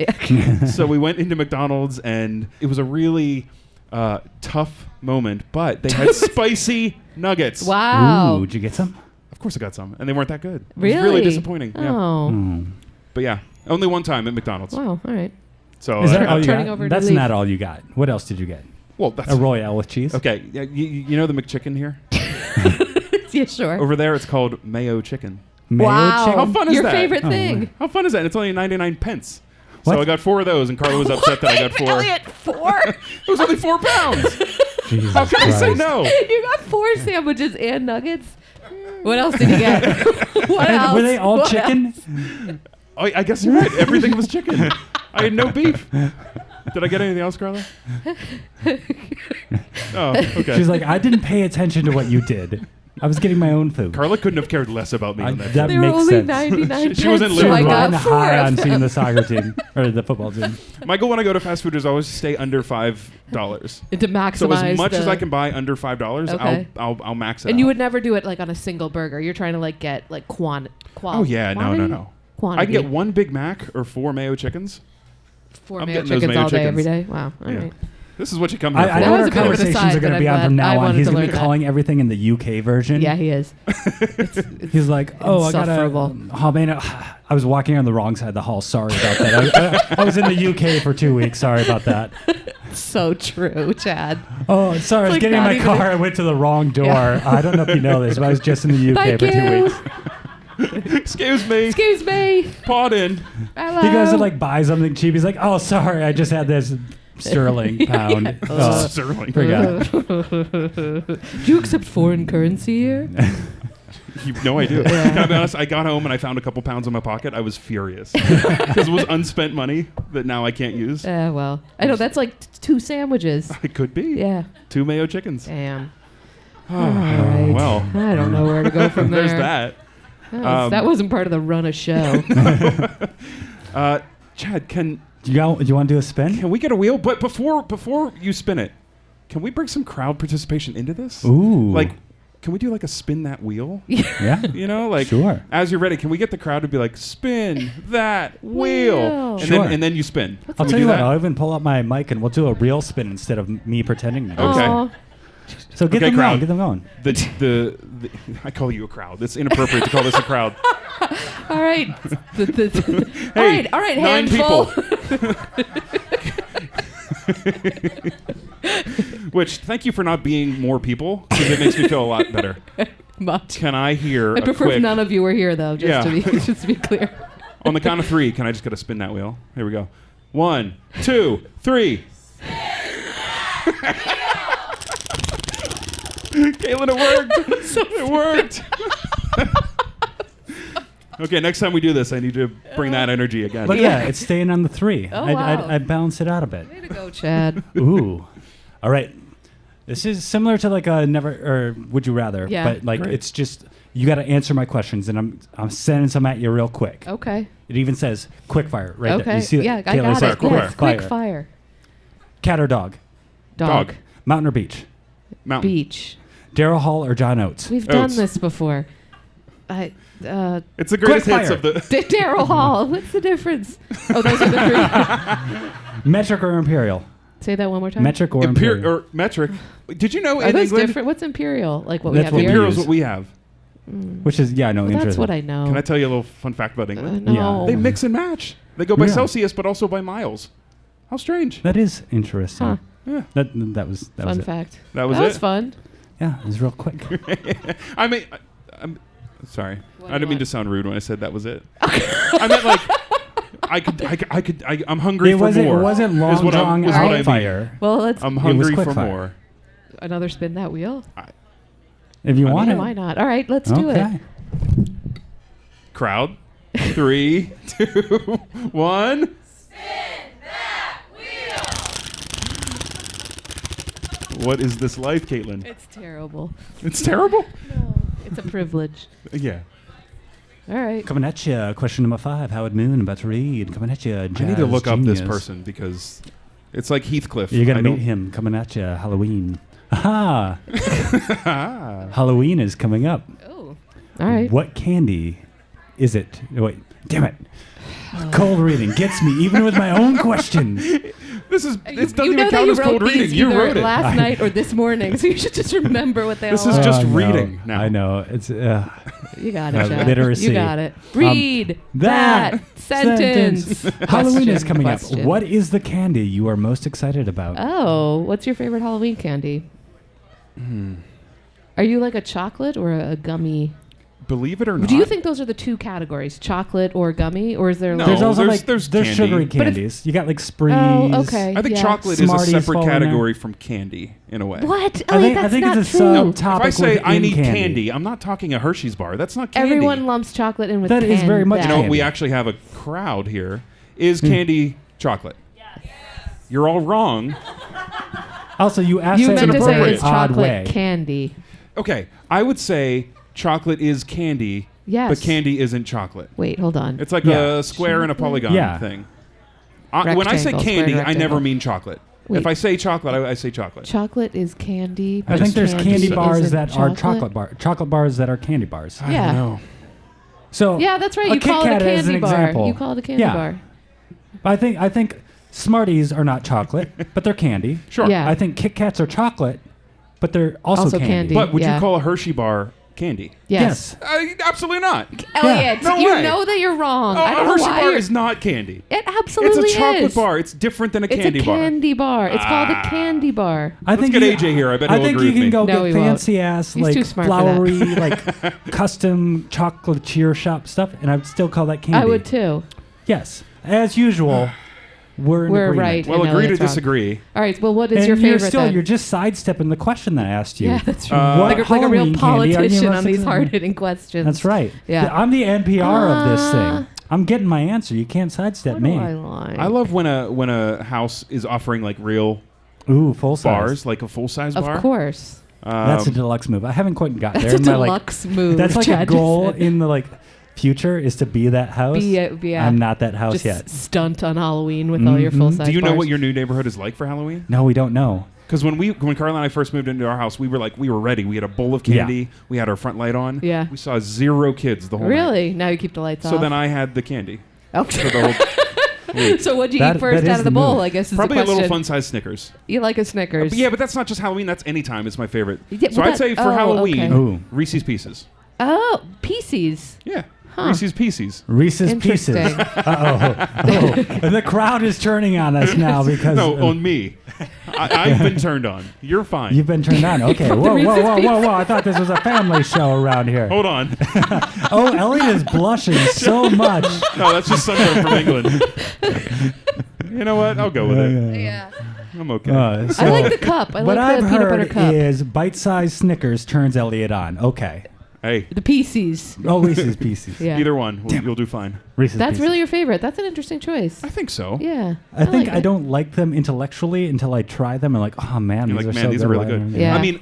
So we went into McDonald's, and it was a really tough moment. But they had spicy nuggets. Wow. Ooh, did you get some? Of course, I got some, and they weren't that good. It Really? was really disappointing. Yeah. Oh. Mm. But yeah, only one time at McDonald's. Wow. All right. So Is that all you turning got? over to That's leave. not all you got. What else did you get? well, that's A Royale with cheese? okay. Yeah, you know the McChicken here? Yeah, sure. Over there, it's called Mayo Chicken. Mayo Wow. chicken? How fun is Your that? favorite Oh, thing. man. How fun is that? And it's only 99 pence. What? So I got 4 of those, and Carla was upset that I got 4. Elliot, 4? It was only 4 pounds. Jesus How can I say Christ. no? You got 4 sandwiches and nuggets? What else did you get? What And else? were they all What chicken? else? Oh, I guess you're right. Everything was chicken. I had no beef. Did I get anything else, Carla? Oh, okay. She's like, I didn't pay attention to what you did. I was getting my own food. Carla couldn't have cared less about me on that. that They were makes only sense. 99 She was in pence, so I Liverpool. got Riding 4 high of on them. seeing the soccer team or the football team. My goal when I go to fast food is always to stay under $5. To maximize So as much the, as I can buy under $5, Okay. I'll max it. And you out. would never do it like on a single burger. You're trying to like get like quantity. Oh yeah, no. Quantity. I can get 1 Big Mac or 4 mayo chickens. 4 I'm mayo getting those chickens mayo all day, chickens. every day. Wow. All Yeah. right. This is what you come here I for. know That what was our a bit of an conversations aside, are going but to be I'm on from glad I now on. wanted He's to going to learn be that. calling everything in the UK version. Yeah, he is. He's like, oh, I got a Insufferable. I was walking on the wrong side of the hall. Sorry about that. I was in the UK for 2 weeks. Sorry about that. So true, Chad. Oh, sorry. I was like getting in not my even car. I went to the wrong door. Yeah. I don't know if you know this, but I was just in the UK Thank for 2 you. weeks. Excuse me. Excuse me. Pardon. Hello. He goes to like buy something cheap. He's like, oh, sorry. I just had this sterling pound. Oh, Sterling. forgot. Do you accept foreign currency here? No, I do. Can I be honest? I got home and I found a couple pounds in my pocket. I was furious because it was unspent money that now I can't use. Well, I know that's like 2 sandwiches. It could be. Yeah. 2 mayo chickens. Damn. Oh, All right. well, I don't know where to go from there. there's that. That wasn't part of the run of show. Chad, Do you want to do a spin? can we get a wheel? But before you spin it, can we bring some crowd participation into this? Ooh. Like, can we do like a spin that wheel? Yeah. You know, like Sure. as you're ready, can we get the crowd to be like, spin that wheel, Wheel. and Sure. then you spin? Can I'll we tell do you what. that? I'll even pull up my mic and we'll do a real spin instead of me pretending to. do Okay. it. Aw. So get Okay, them crowd. going. Get them going. The I call you a crowd. It's inappropriate to call this a crowd. All right. Hey, all right. 9 Handful. Which, thank you for not being more people, because it makes me feel a lot better. much. Can I hear I a prefer quick... if none of you were here, though, Yeah. just to be clear. On the count of 3, can I just get a spin that wheel? Here we go. 1, 2, 3. Caitlin, it worked. It worked. Okay, next time we do this, I need to bring that energy again. Look, yeah, it's staying on the 3. Oh, I wow. balance it out a bit. Way to go, Chad. Ooh. All right. This is similar to like a never or would you rather, Yeah. but like Great. it's just you got to answer my questions, and I'm sending some at you real quick. Okay. It even says quick fire right there. Okay. You see Yeah, that? I Kayla got says it. quick Yes, fire. quick fire. Cat or dog? Dog. Mountain or beach? Mountain. Beach. Daryl Hall or John Oates? We've done Oats. this before. It's the greatest Quick hits fire. of the... Daryl Hall. What's the difference? Oh, those are the 3. Metric or imperial? Say that one more time. Metric or imperial? or metric. Did you know Are in those England... different? What's imperial? Like what That's we what have we here? Imperial is use. what we have. Which is yeah, no Well, interest. that's what I know. Can I tell you a little fun fact about England? No. They mix and match. They go by Yeah. Celsius, but also by miles. How strange. That is interesting. Huh. Yeah. That was Fun it. fact. That was was it? fun. Yeah, it was real quick. I mean, I'm sorry. What I do didn't you mean want? to sound rude when I said that was it. I meant like I'm hungry it for wasn't. more. It wasn't is long what I'm- drawn is what I out mean. fire. Well, let's I'm was hungry quick for fire. more. another spin that wheel. If you want Yeah, it. why not? All right, let's do it. Okay. Crowd. 3, 2, 1. What is this life, Caitlin? It's terrible. It's terrible. No, it's a privilege. Yeah. All right. Coming at you. Question number 5. Howard Moon about to read. Coming at you. I need to look up this person because it's like Heathcliff. You're gonna I meet don't- him coming at you. Halloween. Aha! Halloween is coming up. Oh. All right. What candy is it? Wait, damn it! Cold reading gets me even with my own question. This is You doesn't know even that count you as wrote cold these reading. You either wrote it. last night or this morning, so you should just remember what they This all is are. just no. reading now. I know it's. You got it, Chad. literacy. You got it. Read that sentence. Halloween is Question, coming question. up. What is the candy you are most excited about? Oh, what's your favorite Halloween candy? Are you like a chocolate or a gummy? Believe it or not. Do you think those are the two categories, chocolate or gummy, or is there? No. like... There's also there's- like there's there's candy. sugary But if- candies. You got like sprees. Oh, okay. I think Yeah. chocolate Smarties is a separate fall in there. category from candy in a way. What? I think that's I think not it's a true. subtopic. If I say I within need candy, I'm not talking a Hershey's bar. That's not candy. Everyone lumps chocolate in with That is very much You know what? We candy. actually have a crowd here. Is candy chocolate? Yes. You're all wrong. Also, you asked You that in meant a to say very it's odd chocolate way. candy. Okay, I would say chocolate is candy, Yes. but candy isn't chocolate. Wait, hold on. It's like Yeah. a square and a polygon Yeah. thing. When I say Rectangle, candy, square I never rectangle. mean chocolate. Wait. If I say chocolate, I say chocolate. Chocolate is candy. I but think there's candy bars isn't that are chocolate bars that are candy bars. I Yeah. don't know. So Yeah, that's right. a You Kit call it a Kat as candy an bar. example. You call it a candy Yeah. bar. I think Smarties are not chocolate, but they're candy. Sure. Yeah. I think Kit Kats are chocolate, but they're also, Also candy. But would Yeah. you call a Hershey bar candy? Yes. Absolutely not. Elliot, No you way. know that you're wrong. Oh, I a don't know Hershey why bar you're... is not candy. It absolutely It's a chocolate is. bar. It's different than a It's candy a bar. candy bar. It's called a candy bar. I Let's think get you- AJ here. I bet I he'll think agree you with can me. go No, get he won't. fancy ass He's like too smart for that. flowery like custom chocolatier shop stuff, and I would still call that candy. I would too. Yes, as usual, we're in We're agreement. right. Well, and agree to Elliot's wrong. disagree. All right. Well, what is And your you're favorite still then? you're just sidestepping the question that I asked you. Yeah, that's true. What like a real Halloween candy are you politician most on these excited- hard-hitting questions. That's right. Yeah. I'm the NPR of this Uh, thing. I'm getting my answer. You can't sidestep What me. do I like? I love when a house is offering like real Ooh, full size. bars, like a full size bar. Of course. That's a deluxe move. I haven't quite got That's there. a in my, like, deluxe move. that's like a Chad just goal said. in the like future is to be that house. Yeah. I'm not that house Just yet. stunt on Halloween with all your Mhm. full-size Do you know bars. what your new neighborhood is like for Halloween? No, we don't know. Because when Carla and I first moved into our house, we were ready. We had a bowl of candy. Yeah. We had our front light on. Yeah. We saw 0 kids the whole night. Really? Now you keep the lights So off. then I had the candy. Oh. For the whole week. So what'd you That- eat first that out is of the the bowl? move. I guess is Probably the a question. little fun-sized Snickers. You like a Snickers? But yeah, but that's not just Halloween. That's any time. It's my favorite. Yeah, So well, I'd say for oh, Halloween, okay. Ooh. Reese's Pieces. Oh, Pieces. Yeah. Reese's Pieces. Reese's Pieces. Interesting. Oh, the crowd is turning on us now because No, on me. I've been turned on. You're fine. you've been turned on. Okay, whoa! I thought this was a family show around here. Hold on. Oh, Elliot is blushing so much. No, that's just sunburn from England. You know what? I'll go with it. Yeah. I'm okay. I like the cup. I what like I've the peanut butter heard cup. is bite-sized Snickers turns Elliot on. Okay. Hey, The Pieces. Oh, Reese's Pieces. Yeah. either one. You'll do fine. Reese's That's Pieces. really your favorite. That's an interesting choice. I think so. Yeah. I think like I it. don't like them intellectually until I try them and like, oh man, You're these like, are man, so these good. are really Why good. don't I- Yeah. I mean,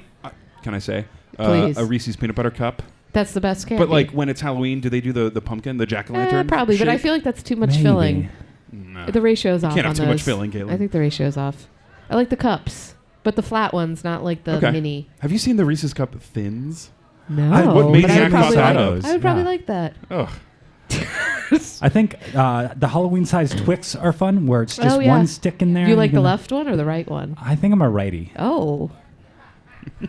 can I say Please. a Reese's peanut butter cup? That's the best candy. But like when it's Halloween, do they do the pumpkin, the jack-o'-lantern? Probably, but I shape? feel like that's too much Maybe. filling. No. The ratio's off can't on have too much those. filling, Caitlin. I think the ratio's off. I like the cups, but the flat ones, not like the Okay. mini. Have you seen the Reese's cup thins? No. what but maniac I would thought probably that like, of? I would probably Yeah. like that. Ugh. I think the Halloween-sized Twix are fun, where it's just Oh, yeah. one stick in there. You like the can- left one or the right one? I think I'm a righty, Oh.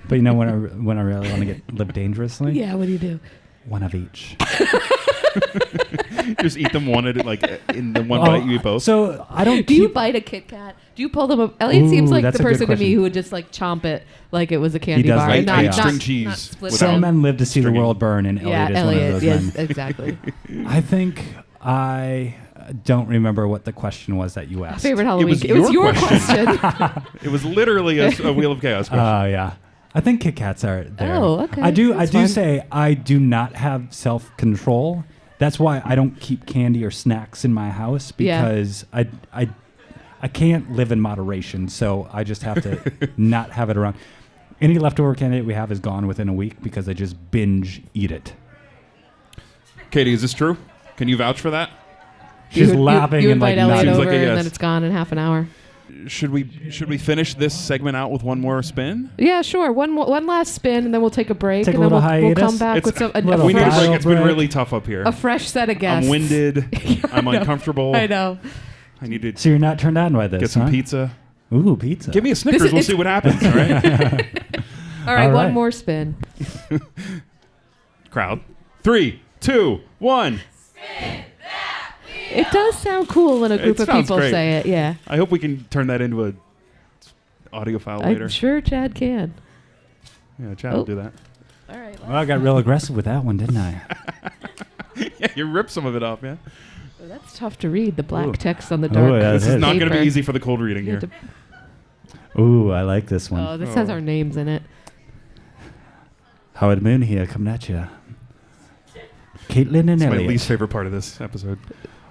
but you know when I really want to live dangerously, Yeah, what do you do? one of each. Just eat them one at like in the one bite you eat both. So I don't. Do you keep- bite a Kit Kat? Do you pull them up? Elliot seems Ooh, like that's the a good person to me question. who would just like chomp it like it was a candy does bar. like and I Yeah. eat string cheese. not split with Some them. men live to see the Stringing. world burn, and Yeah, Elliot is Elliot. one of those Yes, men. exactly. I think I don't remember what the question was that you asked. Favorite Halloween. was It was your your question. question. It was literally a Wheel of Chaos question. Yeah. I think Kit Kats are there. Oh, okay. I do That's do fun. say I do not have self-control. That's why I don't keep candy or snacks in my house Yeah. because I can't live in moderation. So I just have to not have it around. Any leftover candy that we have is gone within a week because I just binge eat it. Katie, is this true? Can you vouch for that? She's laughing You and like invite Elliot Seems over like a and yes. then it's gone in half an hour. Should we finish this segment out with one more spin? Yeah, sure. One last spin, and then we'll take a break, Take a and then little we'll hiatus. come back with some, little we need a Fresh. break. It's been break. really tough up here. a fresh set of guests. I'm winded. I'm uncomfortable. I know. I need to So you're not turned on by this, get some huh? pizza. Ooh, pizza. Give me a Snickers. This is- We'll see what happens. All right, All right, All one right. more spin. crowd. 3, 2, 1. It does sound cool when a group It of sounds people great. say it. Yeah, I hope we can turn that into a audio file later. I'm sure Chad can. Yeah, Chad will Oh. do that. All right. Well, I got real aggressive with that one, didn't I? Yeah, you ripped some of it off, man. That's tough to read. The black Ooh. text on the dark. yeah, This it is is. not going to be paper. easy for the cold reading You have here. to- Ooh, I like this one. Oh, this has Oh. our names in it. Howard Moon here, coming at you. Caitlin and It's my Elliot. least favorite part of this episode.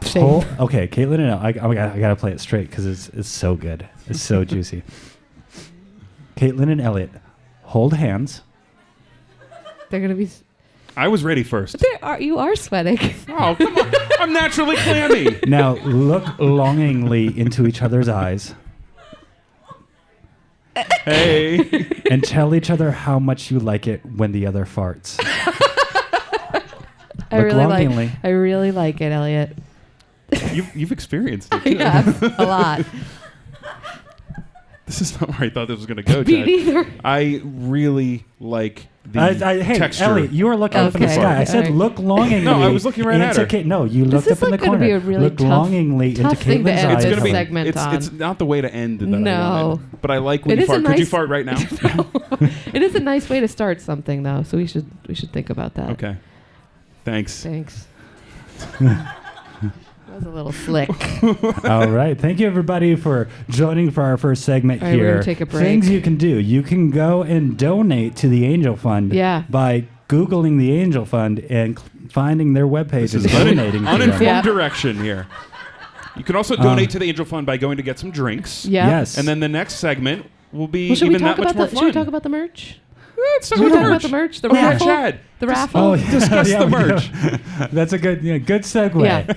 Okay, Caitlin and I gotta play it straight because it's so good. It's so juicy. Caitlin and Elliot, hold hands. They're gonna be. I was ready first. You are sweating. Oh, come on. I'm naturally clammy. Now look longingly into each other's eyes Hey. and tell each other how much you like it when the other farts. I Look really longingly. I really like it, Elliot. You've experienced it. Too. Yeah, a lot. This is not where I thought this was going to go, Me Chad. neither. I really like the Hey, texture. Elliot, you were looking up in the Okay, sky. I said, all right. look longingly. No, I was looking right at her. No, you looked is up in the like gonna corner. be a really look tough- longingly into tough thing to Caitlin's end eyes. It's this gonna be. segment It's on. it's not the way to end that I No. wanted. But I like when It you is a fart. Could you nice- fart right now? It is a nice way to start something, though. So we should think about that. Okay. Thanks. Thanks. That was a little slick. All right. Thank you, everybody, for joining for our first segment All right, we're here. gonna take a break. Things you can do. You can go and donate to the Angel Fund Yeah. by Googling the Angel Fund and finding their webpage This and is donating to them. uninformed Yeah. direction here. You can also donate to the Angel Fund by going to get some drinks. Yeah. Yes. And then the next segment will be Well, should we even talk that much about more the? fun. Should we talk about the merch? Let's talk Should we about talk the about the merch? The Yeah, raffle. Chad. The raffle. Oh, Discuss the we merch. do. That's a good segue. Yeah.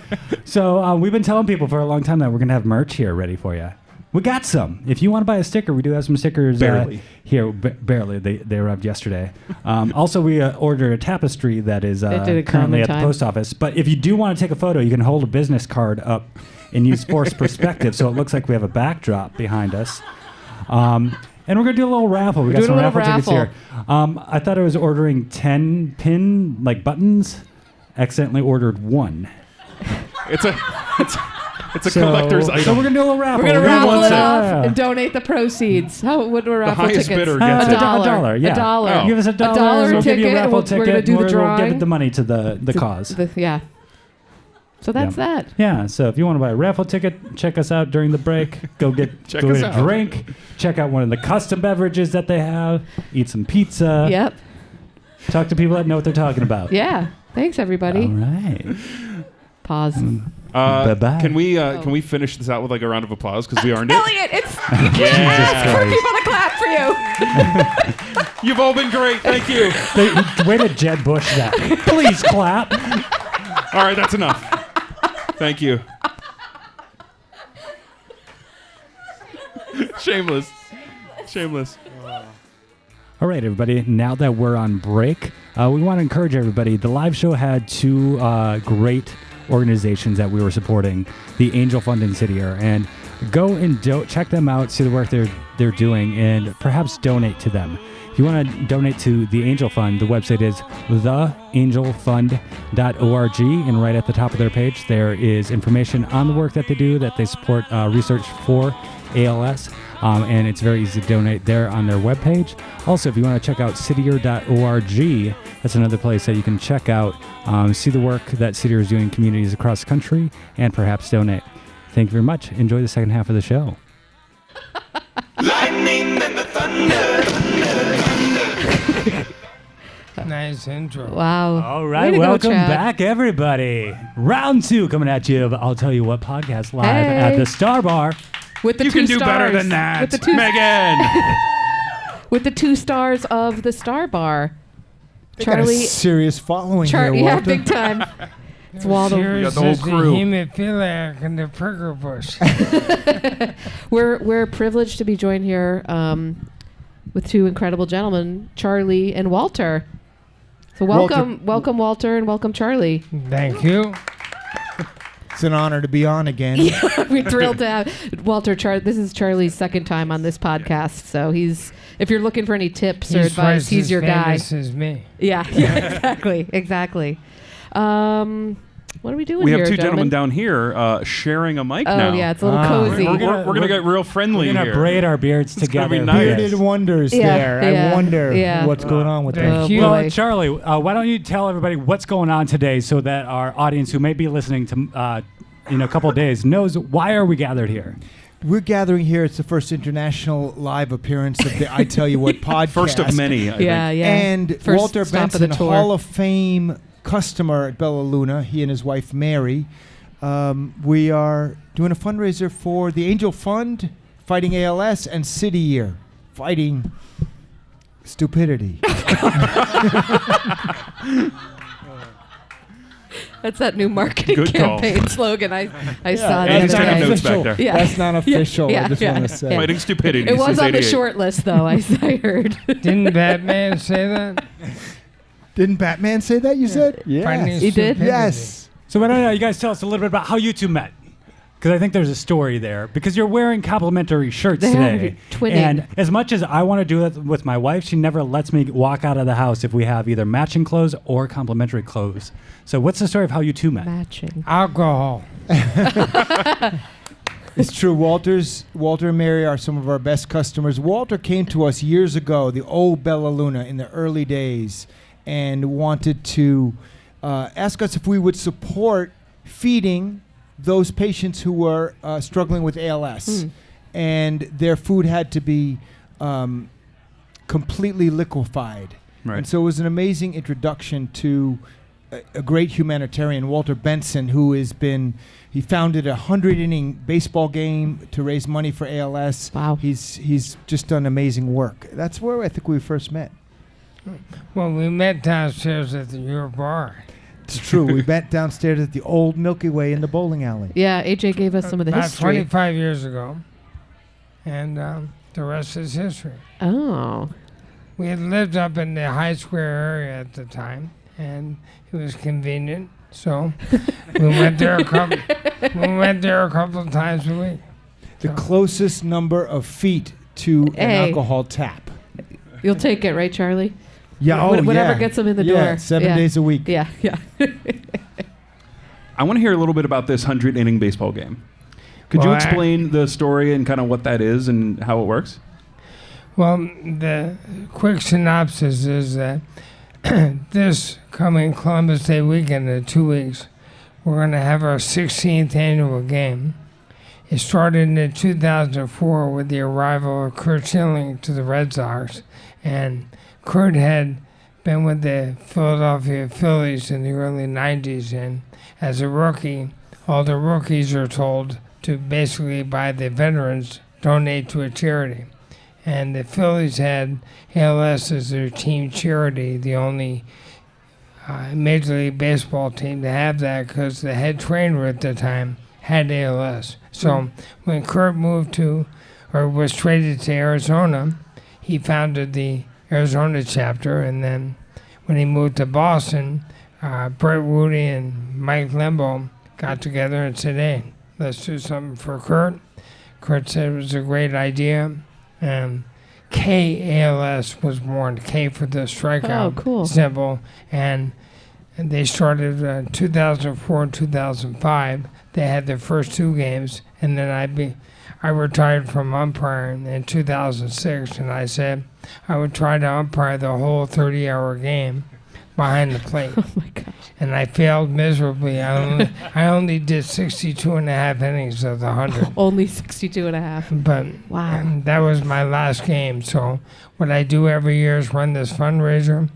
So we've been telling people for a long time that we're going to have merch here ready for you. We got some. If you want to buy a sticker, we do have some stickers Barely. here. Barely. They arrived yesterday. Also, we ordered a tapestry that is It did come currently in at the time. post office. But if you do want to take a photo, you can hold a business card up and use forced perspective so it looks like we have a backdrop behind us. And we're going to do a little raffle. We got doing some a little raffle tickets raffle. here. I thought I was ordering 10 pin buttons, accidentally ordered one. It's a collector's item. So we're gonna do a little raffle. We're gonna Who raffle wants it it? off Yeah. and donate the proceeds. How would we raffle highest tickets? bidder gets it. $1. $1, yeah. A dollar. Oh. Give us $1. $1 We'll give you a ticket, raffle we're ticket. gonna do the We'll drawing. give the money to the cause. Yeah. So that's Yeah. that. Yeah, so if you want to buy a raffle ticket, check us out during the break. Go get Check go us get a out. drink. Check out one of the custom beverages that they have. Eat some pizza. Yep. Talk to people that know what they're talking about. Yeah. Thanks, everybody. All right. Pause. Bye-bye. Can we finish this out with like a round of applause because we earned it? Elliot, it's you can't ask for people to clap for you. You've all been great. Thank you. Way to Jed Bush that. Please clap. All right, that's enough. Thank you. Shameless. All right, everybody. Now that we're on break, we want to encourage everybody. The live show had two great organizations that we were supporting, the Angel Fund and City Year, and go and check them out, see the work they're doing, and perhaps donate to them. If you want to donate to the Angel Fund, the website is theangelfund.org, and right at the top of their page, there is information on the work that they do, that they support research for ALS, and it's very easy to donate there on their webpage. Also, if you want to check out cityyear.org, that's another place that you can check out, see the work that City Year is doing in communities across the country, and perhaps donate. Thank you very much. Enjoy the second half of the show. Lightning and the thunder. Nice intro. Wow. All Way right, to go, welcome Chad. back, everybody. Round 2 coming at you of I'll Tell You What podcast live at Hey. the Star Bar. With the You two can do stars. better than that, With the two, Megan. with the 2 stars of the Star Bar. Charlie. Serious following here, Yeah, Walter. big time. It's Waldo. Serious got the whole as crew. hemophiliac and the prickle bush. We're privileged to be joined here with 2 incredible gentlemen, Charlie and Walter. So welcome Walter, and welcome Charlie. Thank you. It's an honor to be on again. We're thrilled to have Walter. This is Charlie's second time on this podcast, so if you're looking for any tips or He's advice, twice he's as your guy. famous as me. Yeah, exactly. What are we doing We here, have 2 gentlemen gentlemen? down here sharing a mic Oh now. yeah, it's a little cozy. We're gonna get real friendly We're going to here. braid our beards gonna together. be nice. Bearded wonders Yeah, there. yeah, I wonder yeah. what's going on with Thank that. Oh, you. boy. Well, Charlie, why don't you tell everybody what's going on today so that our audience who may be listening to in a couple of days knows why are we gathered here? We're gathering here. It's the first international live appearance of the I Tell You What podcast. First of many, I Yeah, think. yeah. And First Walter stop of the Benson, tour. Hall of Fame customer at Bella Luna, he and his wife Mary. We are doing a fundraiser for the Angel Fund, fighting ALS, and City Year, fighting stupidity. That's that new marketing Good call. campaign slogan I saw the And he's other taking day. notes back there. Yeah. That's not official. Yeah, I just yeah. want to say. Fighting stupidity It was since on the 88. short list, though. I heard. Didn't Batman say that? Didn't Batman say that? You said? Finding He did? stupidity. Yes. So why don't you guys tell us a little bit about how you 2 met? Because I think there's a story there. Because you're wearing complimentary shirts They are today. twinning. And as much as I want to do that with my wife, she never lets me walk out of the house if we have either matching clothes or complimentary clothes. So what's the story of how you 2 met? Matching. Alcohol. It's true. Walter and Mary are some of our best customers. Walter came to us years ago, the old Bella Luna in the early days, and wanted to ask us if we would support feeding those patients who were struggling with ALS. And their food had to be completely liquefied. Right. And so it was an amazing introduction to a great humanitarian, Walter Benson, who he founded a 100-inning baseball game to raise money for ALS. Wow. He's just done amazing work. That's where I think we first met. Well, we met downstairs at your bar. It's true. We met downstairs at the old Milky Way in the bowling alley. Yeah, AJ gave us some of the About history. 25 years ago. And the rest is history. Oh. We had lived up in the High Square area at the time, and it was convenient. So we went there a couple of times a week. The closest number of feet to an Hey. alcohol tap. You'll take it, right, Charlie? Yeah, Whatever yeah. gets them in the Yeah, door. 7 days a week. Yeah, yeah. I want to hear a little bit about this 100-inning baseball game. Could you Well, explain the story and kind of what that is and how it works? Well, the quick synopsis is that this coming Columbus Day weekend in 2 weeks, we're going to have our 16th annual game. It started in 2004 with the arrival of Kurt Schilling to the Red Sox, and Kurt had been with the Philadelphia Phillies in the early 90s, and as a rookie, all the rookies are told to basically, by the veterans, donate to a charity. And the Phillies had ALS as their team charity, the only Major League Baseball team to have that, because the head trainer at the time had ALS. So when Kurt was traded to Arizona, he founded the Arizona chapter, and then when he moved to Boston, Brett Rudy and Mike Lembo got together and said, hey, let's do something for Kurt. Kurt said it was a great idea. And KALS was born, K for the strikeout symbol. And they started 2004 and 2005. They had their first 2 games, and then I retired from umpiring in 2006, and I said I would try to umpire the whole 30-hour game behind the plate. Oh my gosh. And I failed miserably. I only did 62 and a half innings of the 100. Only 62 and a half. But Wow. that was my last game. So what I do every year is run this fundraiser,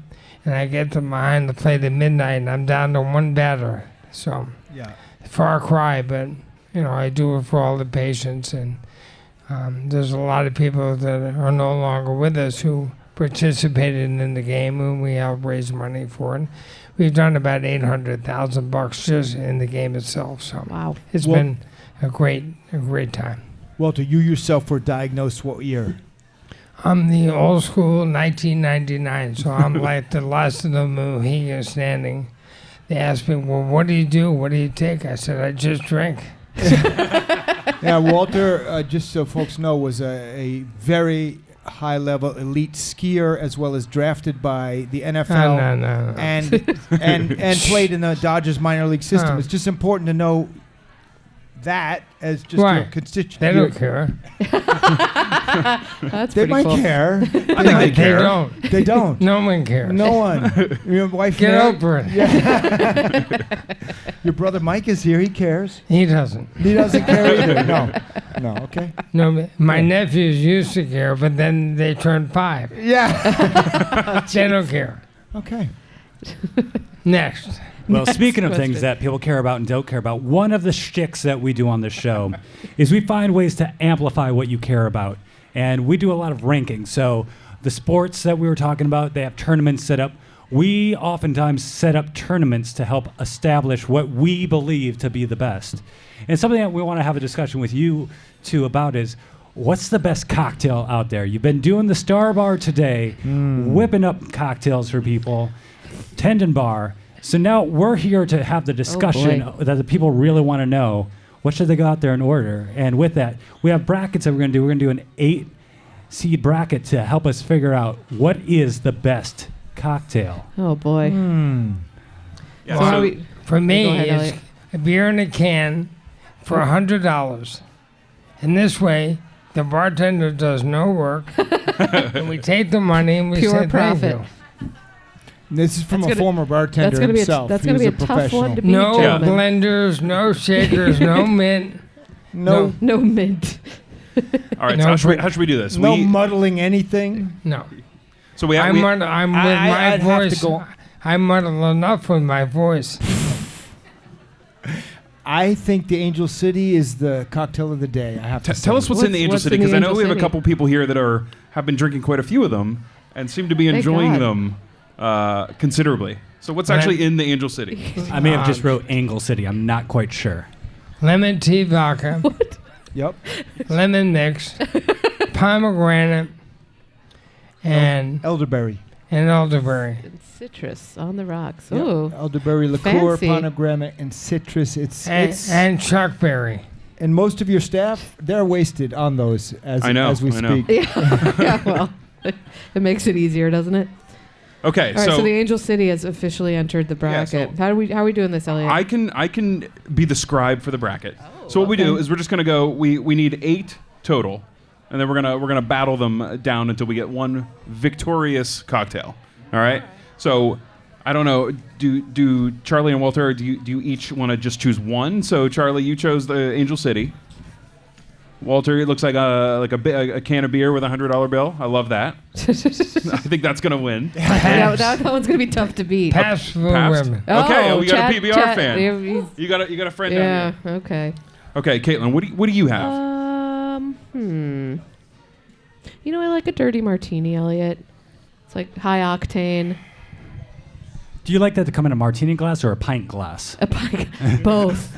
and I get to behind the plate at midnight, and I'm down to 1 batter. So Yeah. far cry, but I do it for all the patients, and there's a lot of people that are no longer with us who participated in the game, and we help raise money for it. We've done about $800,000 just in the game itself. So Wow. it's been a great time. Walter, you yourself were diagnosed what year? I'm the old school 1999, so I'm like the last of the Mohegans standing. They asked me, well, what do you do? What do you take? I said, I just drink. Yeah, Walter, just so folks know, was a very high-level elite skier, as well as drafted by the NFL No. and played in the Dodgers minor league system. Oh. It's just important to know that as just your Right. constituent. They don't care. That's They pretty might cool. care. I think they care. don't. They don't. No one cares. No one. Your wife Get Mary- over it. Yeah. Your brother Mike is here. He cares. He doesn't. He doesn't care either. No. Okay. No, my nephews used to care, but then they turned 5. Yeah. They don't care. Okay. Next. Well, speaking of question. things that people care about and don't care about, one of the shticks that we do on this show is we find ways to amplify what you care about. And we do a lot of rankings. So the sports that we were talking about, they have tournaments set up. We oftentimes set up tournaments to help establish what we believe to be the best. And something that we want to have a discussion with you two about is, what's the best cocktail out there? You've been doing the Star Bar today, whipping up cocktails for people, Tendon Bar. So now we're here to have the discussion that the people really want to know. What should they go out there and order? And with that, we have brackets that we're going to do. We're going to do an 8-seed bracket to help us figure out what is the best cocktail. Oh boy. Yeah, So so- For me, Go ahead, it's Elliot. a beer in a can for $100. And this way, the bartender does no work, and we take the money and we Pure say profit. thank you. This is from That's a gonna- former bartender That's gonna be himself. that's He gonna was be a a tough professional. one to beat, No gentlemen. blenders, no shakers, no mint. No, No mint. All right, No, so how should we do this? no muddling anything. No. So we have. I'm with my I'd have to voice. go- I muddle enough with my voice. I think the Angel City is the cocktail of the day. I have to say. Tell us what's in the Angel What's City, in the because I know Angel we have a City? couple people here that have been drinking quite a few of them and seem to be Thank enjoying God. them considerably. So what's actually in the Angel City? I may have just wrote Angle City. I'm not quite sure. Lemon tea vodka, Yep. lemon mix, pomegranate, and Elderberry. elderberry. And citrus on the rocks. Yep. Ooh. Elderberry liqueur, Fancy. pomegranate, and citrus. It's And chuckberry. and most of your staff, they're wasted on those as I know, as we I know. speak. Yeah. Yeah. Well, it makes it easier, doesn't it? Okay, All right, so the Angel City has officially entered the bracket. so how are we doing this, Elliot? I can be the scribe for the bracket. So what we do is we're just gonna go. We need 8 total, and then we're gonna battle them down until we get one victorious cocktail. All right. So I don't know. Do Charlie and Walter? Do you each want to just choose one? So Charlie, you chose the Angel City. Walter, it looks like a can of beer with a $100 bill. I love that. I think that's gonna win. that one's gonna be tough to beat. Pass for the Pabst? women. Okay, we got a PBR Chad, fan. he's- You got a friend Yeah. down here. Okay. Okay, Caitlin, what do you have? You know, I like a dirty martini, Elliot. It's like high octane. Do you like that to come in a martini glass or a pint glass? A pint, both.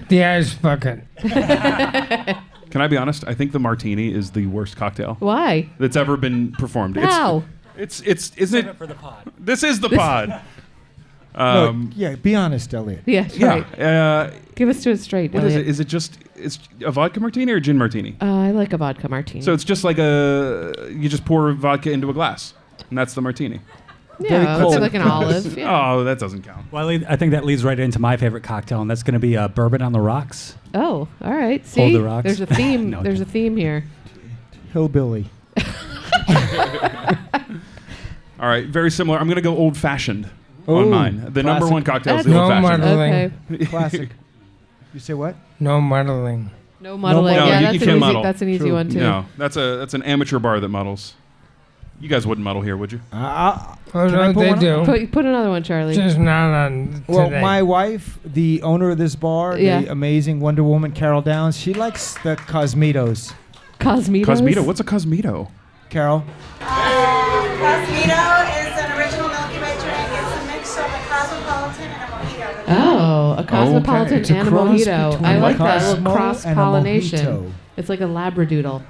The ice bucket. Can I be honest? I think the martini is the worst cocktail Why? that's ever been performed. How? It's isn't it? For the pod. This is the pod. Be honest, Elliot. Yeah. Right. Yeah. Give us to it straight, What is Elliot. it? Is it just it's a vodka martini or a gin martini? I like a vodka martini. So it's just like you just pour vodka into a glass, and that's the martini. yeah, cold. it's like an olive. Yeah. Oh, that doesn't count. Well, I think that leads right into my favorite cocktail, and that's going to be bourbon on the rocks. Oh, all right. See, the rocks. there's a theme. No, There's a theme here. Hillbilly. All right, very similar. I'm gonna go old fashioned on Ooh, mine. The number classic. one cocktail is That's- the old No fashioned. muddling. Okay. Classic. You say what? No muddling. No muddling. No, yeah, you that's can't an easy. muddle. That's an easy True. one too. No, that's an amateur bar that muddles. You guys wouldn't muddle here, would you? Oh, Can I no, put they one do. Put another one, Charlie. Just not on Well, today. my wife, the owner of this bar, Yeah. the amazing Wonder Woman Carol Downs, she likes the Cosmitos. Cosmitos. Cosmito. What's a Cosmito? Carol? Cosmito is an original Milky Way drink. It's a mix of a cosmopolitan and a mojito. Oh, a cosmopolitan It's a and a cross mojito. between I a like that little Cosmo cross and a pollination. mojito. It's like a labradoodle.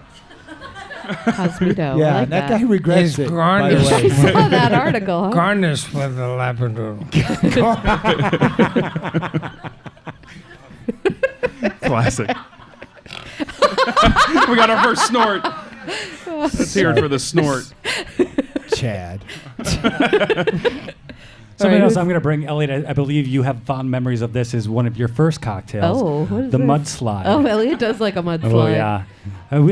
Cosmito. Yeah, I like that guy regrets It's it, by the garnished. I way. saw that article. Huh? Garnished with a labradoodle. Classic. We got our first snort. Let's hear it for the snort. Chad. Something else who's- I'm going to bring, Elliot. I believe you have fond memories of this as one of your first cocktails. Oh, what is the this? mudslide. Oh, Elliot does like a mudslide. Oh, yeah.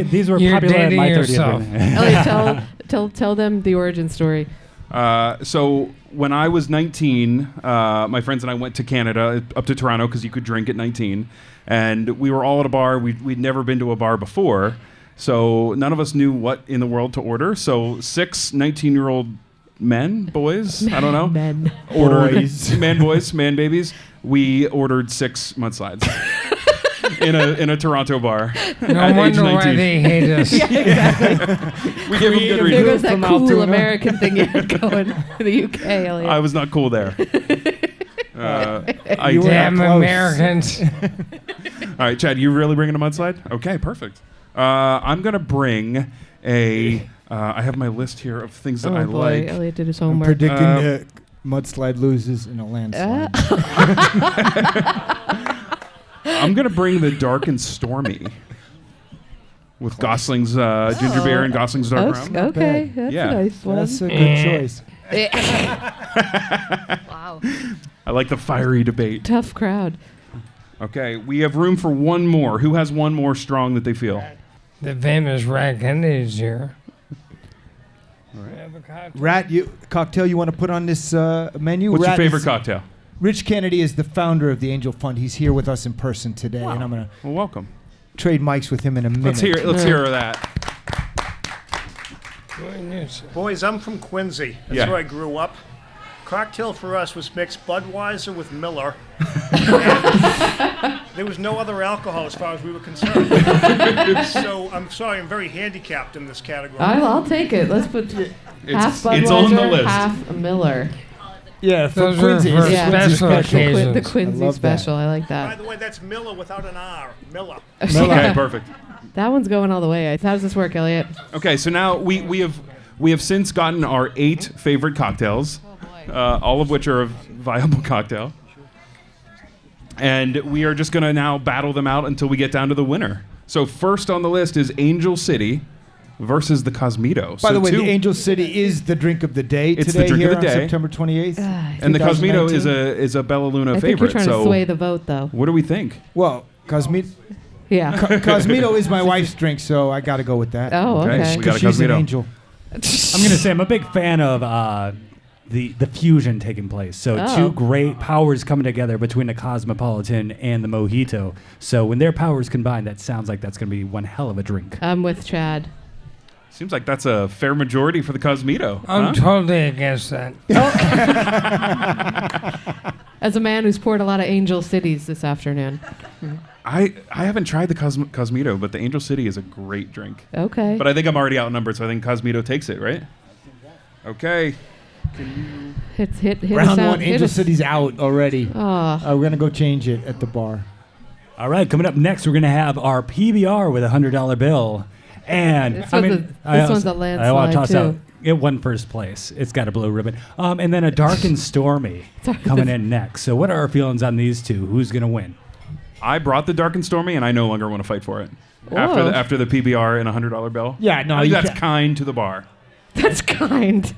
These were You're popular at dating my 30th yourself. birthday. Elliot, tell them the origin story. So when I was 19, my friends and I went to Canada, up to Toronto, because you could drink at 19. And we were all at a bar. We'd never been to a bar before. So none of us knew what in the world to order. So 6 19-year-old boys, I don't know. Men. Ordered Boys. man babies. We ordered 6 mudslides in a Toronto bar. No at age wonder why 19. they hate us. We gave them good There reason. goes that from cool Altoona. American thing you had going in the UK, Elliot. I was not cool there. I You were Damn close. Americans. All right, Chad, you really bringing a mudslide? Okay, perfect. I'm gonna bring a. I have my list here of things that oh I boy, like. Elliot did his I'm homework. predicting mudslide loses in a landslide. I'm gonna bring the dark and stormy with Gosling's ginger beer and Gosling's dark rum. Okay, that's Yeah. a nice one. That's a good choice. Wow, I like the fiery debate. tough crowd. Okay, we have room for one more. Who has one more strong that they feel? The famous Rat Kennedy's here. Rat, cocktail you want to put on this menu? What's your Rat favorite is- cocktail? Rich Kennedy is the founder of the Angel Fund. He's here with us in person today, and I'm going to Well, welcome. trade mics with him in a minute. Let's hear that. Boys, I'm from Quincy. That's Yeah. where I grew up. Cocktail for us was mixed Budweiser with Miller. And there was no other alcohol as far as we were concerned. So I'm sorry, I'm very handicapped in this category. I'll take it. Let's put half Budweiser, it's on the list. half Miller. Yeah, for Those are Quincy. for it's Yeah. Quincy special The occasions. Quincy love that. special. I like By that. the way, that's Miller without an R. Miller. Okay, perfect. That one's going all the way. How does this work, Elliot? Okay, so now we have since gotten our 8 favorite cocktails, all of which are a viable cocktail, and we are just gonna now battle them out until we get down to the winner. So first on the list is Angel City, versus the Cosmito. By the way, the Angel City is the drink of the day It's today the drink here of the on day. September 28th. and the Cosmito 2019. is a Bella Luna I think favorite. you're trying so to sway the vote, though. what do we think? Well, Cosmito. Yeah. Cosmito is my wife's drink, so I got to go with that. Oh, Okay, okay. we got a She's an Cosmito. angel. I'm going to say I'm a big fan of the fusion taking place. So Oh. two great powers coming together between the Cosmopolitan and the Mojito. So when their powers combine, that sounds like that's going to be one hell of a drink. I'm with Chad. Seems like that's a fair majority for the Cosmito. I'm totally against that. As a man who's poured a lot of Angel Cities this afternoon. I haven't tried the Cosmito, but the Angel City is a great drink. Okay. But I think I'm already outnumbered, so I think Cosmito takes it, right? Okay. Hit Round us out. one, Hit Angel us. City's out already. Oh. We're going to go change it at the bar. All right, coming up next, we're going to have our PBR with a $100 bill. And This one's a landslide, I want to toss too. out. It won first place. It's got a blue ribbon. And then a Dark and Stormy coming in next. So what are our feelings on these two? Who's going to win? I brought the Dark and Stormy, and I no longer want to fight for it. Whoa. After the PBR and a $100 bill. Yeah, no, I think you that's can't- kind to the bar. That's kind.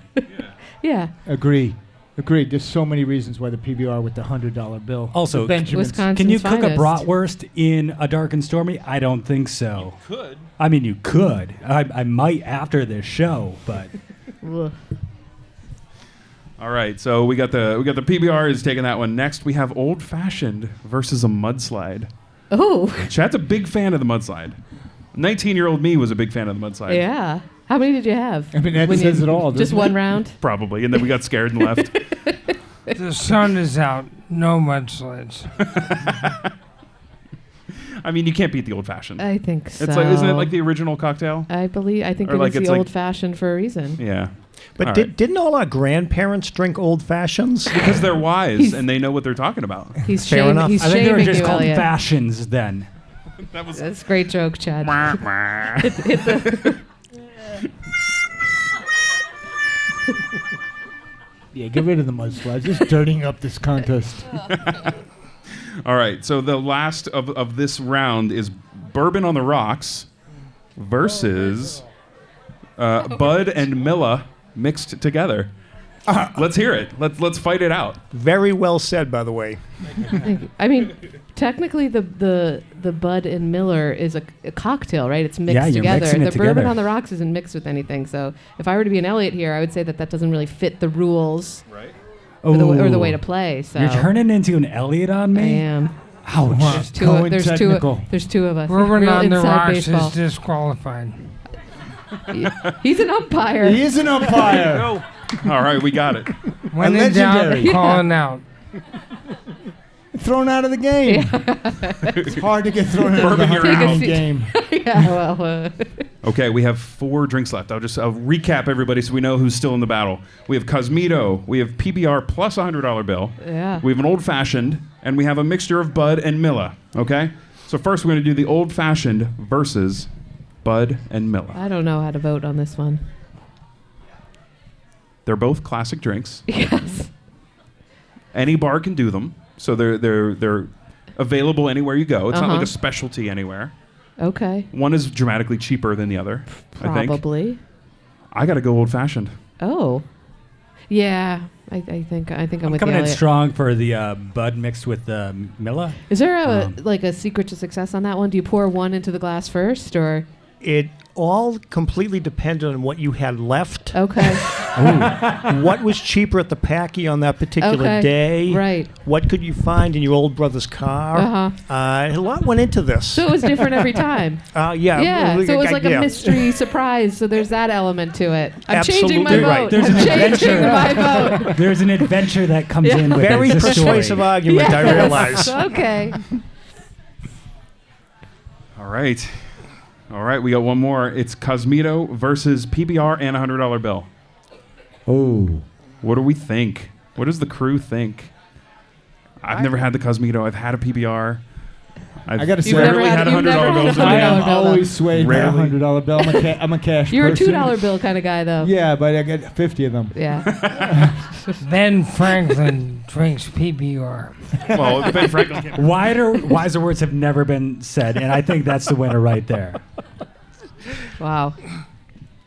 Yeah. Agreed. There's so many reasons why the PBR with the $100 bill. Also, The Benjamins. Wisconsin's Can you cook a finest. bratwurst in a Dark and Stormy? I don't think so. Could. I mean, you could. I might after this show, but Ugh. All right, so we got the PBR is taking that one. Next, we have Old Fashioned versus a mudslide. Oh. Chad's a big fan of the mudslide. 19-year-old me was a big fan of the mudslide. Yeah. How many did you have? I mean, that When says you- it all. Just doesn't one it? round? Probably, and then we got scared and left. The sun is out. No mudslides. I mean, you can't beat the Old Fashioned. I think so. It's like, isn't it like the original cocktail? I think Or it like was it's the like- old fashioned for a reason. Yeah. But All right. didn't all our grandparents drink old fashions? Because they're wise He's- and they know what they're talking about. He's Fair shaming. enough. He's I think they were shaming just you, called Elliot. fashions then. That was That's a great joke, Chad. Yeah, get rid of the mudslides. Just dirtying up this contest. All right, so the last of this round is Bourbon on the Rocks versus Bud and Milla mixed together. Let's hear it. Let's fight it out. Very well said, by the way. Thank you. I mean, technically, the Bud and Miller is a cocktail, right? It's mixed Yeah, you're together. mixing it The Bourbon together. on the Rocks isn't mixed with anything. So if I were to be an Elliot here, I would say that doesn't really fit the rules Right. or the Ooh. way to play. So You're turning into an Elliot on I me? am. Ouch. There's two of us. Bourbon Real on the inside rocks baseball. is disqualified. He's an umpire. He is an umpire. All right, we got it. When in doubt, legendary. calling out. Thrown out of the game. It's hard to get thrown out of the Bourbon, you're hunting out. game. Yeah, well, Okay, we have 4 drinks left. I'll recap everybody so we know who's still in the battle. We have Cosmito, we have PBR plus a $100 bill. yeah. We have an Old Fashioned, and we have a mixture of Bud and Milla. Okay? So first we're going to do the Old Fashioned versus Bud and Milla. I don't know how to vote on this one. They're both classic drinks. Yes. Any bar can do them, so they're available anywhere you go. It's not like Uh-huh. a specialty anywhere. Okay. One is dramatically cheaper than the other. I think. Probably. I got to go Old Fashioned. Oh. Yeah. I think I'm I'm with coming you, in Elliot. strong for the Bud mixed with Milla. Is there a secret to success on that one? Do you pour one into the glass first, or It all completely depended on what you had left, okay? what was cheaper at the Packy on that particular Okay, day, right. what could you find in your old brother's car. Uh-huh. A lot went into this. So it was different every time. Yeah. Yeah. well, So it was like yeah. a mystery surprise. So there's that element to it. I'm changing my Absolutely vote. right. There's I'm an changing adventure. my vote. There's an adventure that comes Yeah. in with Very it. It's a story. persuasive argument, I Yes. realize. Okay. All right. All right, we got one more. It's Cosmito versus PBR and a $100 bill. Oh. What do we think? What does the crew think? I've never had the Cosmito. I've had a PBR. I gotta say, rarely had you've never $100 had bills a in my I hand. am $100 bill, though. always swayed by a Rarely. $100 bill. I'm a cash You're a person. $2 bill kind of guy, though. Yeah, but I get 50 of them. Yeah. Ben Franklin drinks PBR. Well, Ben Franklin can't. Wiser words have never been said, and I think that's the winner right there. Wow.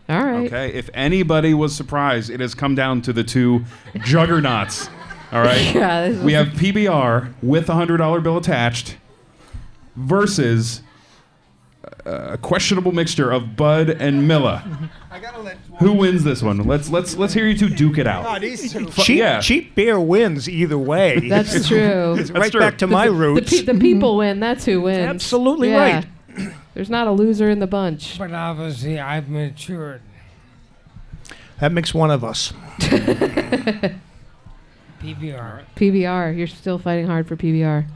All right. Okay, if anybody was surprised, it has come down to the two juggernauts. All right, Yeah, this we was- have PBR with a $100 bill attached versus a questionable mixture of Bud and Miller. Who wins this one? Let's hear you two duke it out. Cheap beer wins either way. That's true. It's right true. back to my roots. The people win. That's who wins. Absolutely Yeah. right. There's not a loser in the bunch. But obviously, I've matured. That makes one of us. PBR. PBR. You're still fighting hard for PBR.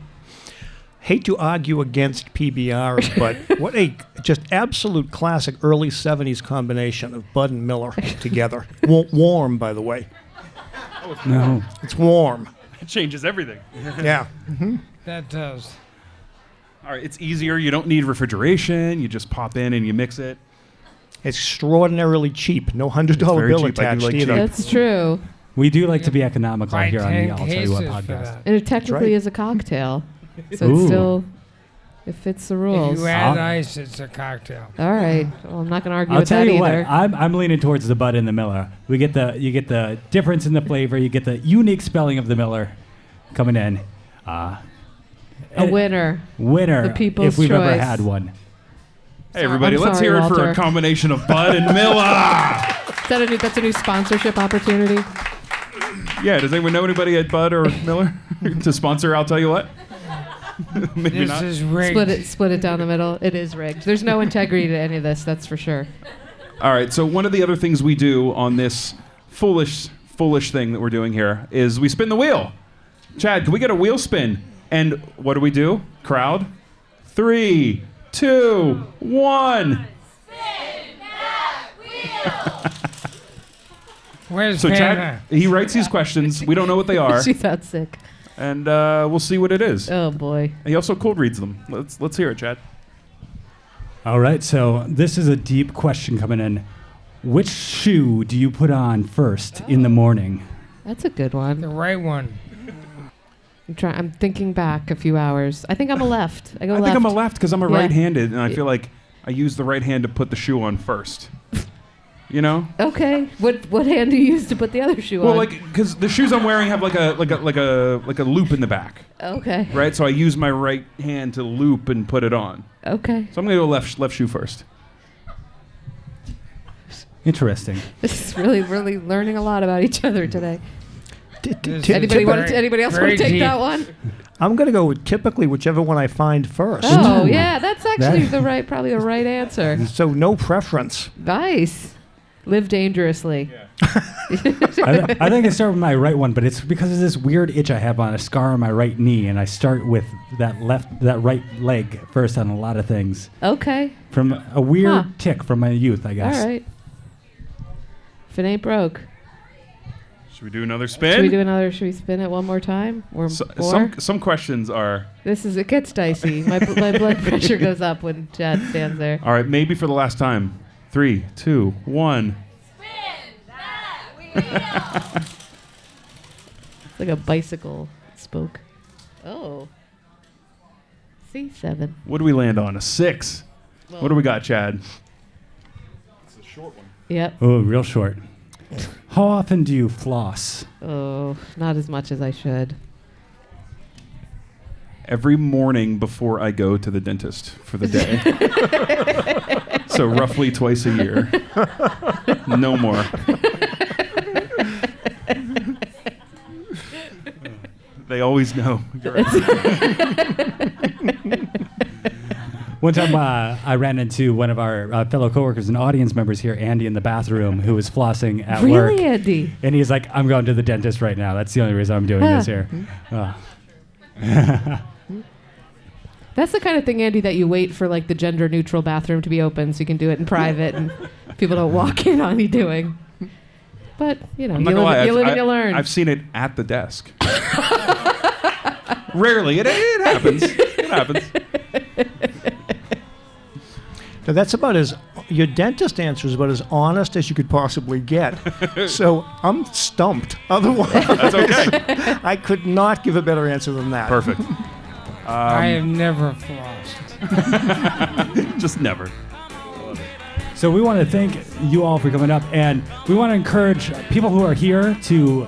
Hate to argue against PBRs, but what a just absolute classic early 70s combination of Bud and Miller together. Warm, by the way. No. It's warm. It changes everything. Yeah. That does. All right, it's easier. You don't need refrigeration. You just pop in and you mix it. Extraordinarily cheap. No $100 very bill cheap. I do attached like either. That's true. We do like to be economical Buy here on the 10 I'll Tell You What cases for podcast. that. And it technically right. is a cocktail. So Ooh. it's still, it fits the If rules. you add I'll- ice, it's a cocktail. All right. Well, I'm not going to argue I'll with tell that you either. what, I'm leaning towards the Bud and the Miller. You get the difference in the flavor. You get the unique spelling of the Miller coming in. A winner. Winner, The people's if we've ever choice. had one. Hey, everybody, I'm let's sorry, hear it for Walter. a combination of Bud and Miller. That's a new sponsorship opportunity. Yeah, does anyone know anybody at Bud or Miller to sponsor I'll Tell You What? Maybe This not. is rigged. Split it down the middle. It is rigged. There's no integrity to any of this, that's for sure. All right, so one of the other things we do on this foolish thing that we're doing here is we spin the wheel. Chad, can we get a wheel spin? And what do? Crowd? 3, 2, 1. Where's So Chad, Panda? he writes these questions. We don't know what they are, She's out sick. and we'll see what it is. Oh boy. He also cold reads them. Let's hear it, Chad. All right, so this is a deep question coming in. Which shoe do you put on first in the morning? That's a good one. The right one. I'm thinking back a few hours. I think I'm a left. I go I left. think I'm a left because I'm a Yeah. right-handed, and I feel like I use the right hand to put the shoe on first. You know? Okay. What hand do you use to put the other shoe Well, on? like, because the shoes I'm wearing have like a loop in the back, Okay. right? So I use my right hand to loop and put it on. Okay. So I'm gonna go left shoe first. Interesting. This is really learning a lot about each other today. This Anybody is anybody else want very to take deep. that one? I'm going to go with typically whichever one I find first. Oh yeah, that's actually That- probably the right answer. So no preference. Nice. Live dangerously. I think I start with my right one, but it's because of this weird itch I have on a scar on my right knee, and I start with that right leg first on a lot of things. Okay. From a weird Huh. tick from my youth, I guess. All right. If it ain't broke. Should we do another Should we spin? do another? Should we spin it one more time? Or So, more? some questions are It gets dicey. My blood pressure goes up when Chad stands there. all right. Maybe for the last time. 3, 2, 1. It's like a bicycle spoke. Oh. C7. What do we land on? A 6. What do we got, Chad? Yep. Oh, real short. How often do you floss? Oh, not as much as I should. Every morning before I go to the dentist for the day. So roughly twice a year. No more. They always know. One time I ran into one of our fellow coworkers and audience members here, Andy, in the bathroom, who was flossing at work. Really, Andy? And he's like, I'm going to the dentist right now. That's the only reason I'm doing this here. That's the kind of thing, Andy, that you wait for like the gender-neutral bathroom to be open so you can do it in private and people don't walk in on you doing. But, you know, I'm not gonna lie, you live and you learn. I've seen it at the desk. Rarely. It happens. It happens. So that's about your dentist answer is about as honest as you could possibly get. So I'm stumped. Otherwise, That's okay. I could not give a better answer than that. Perfect. I have never flossed. Just never. So we want to thank you all for coming up, and we want to encourage people who are here to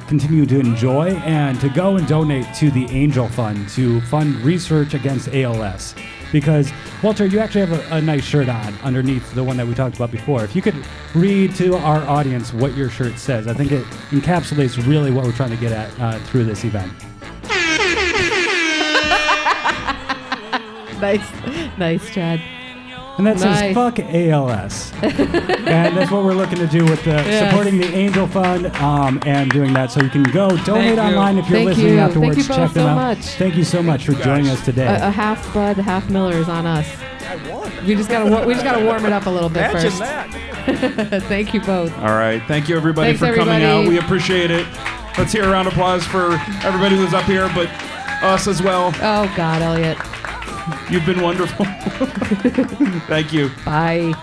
continue to enjoy and to go and donate to the Angel Fund to fund research against ALS. Because, Walter, you actually have a nice shirt on underneath the one that we talked about before. If you could read to our audience what your shirt says, I think it encapsulates really what we're trying to get at through this event. Nice, Chad. And that says, fuck ALS. And that's what we're looking to do with supporting the Angel Fund and doing that. So you can go donate online if you're listening afterwards. Thank you both Check them so out. much. Thank you so much for joining us today. A half Bud, half Miller is on us. I won. We just gotta warm it up a little bit Imagine first. that. Thank you both. All right. Thank you, everybody, Thanks, for coming everybody. out. We appreciate it. Let's hear a round of applause for everybody who's up here, but us as well. Oh, God, Elliot. You've been wonderful. Thank you. Bye.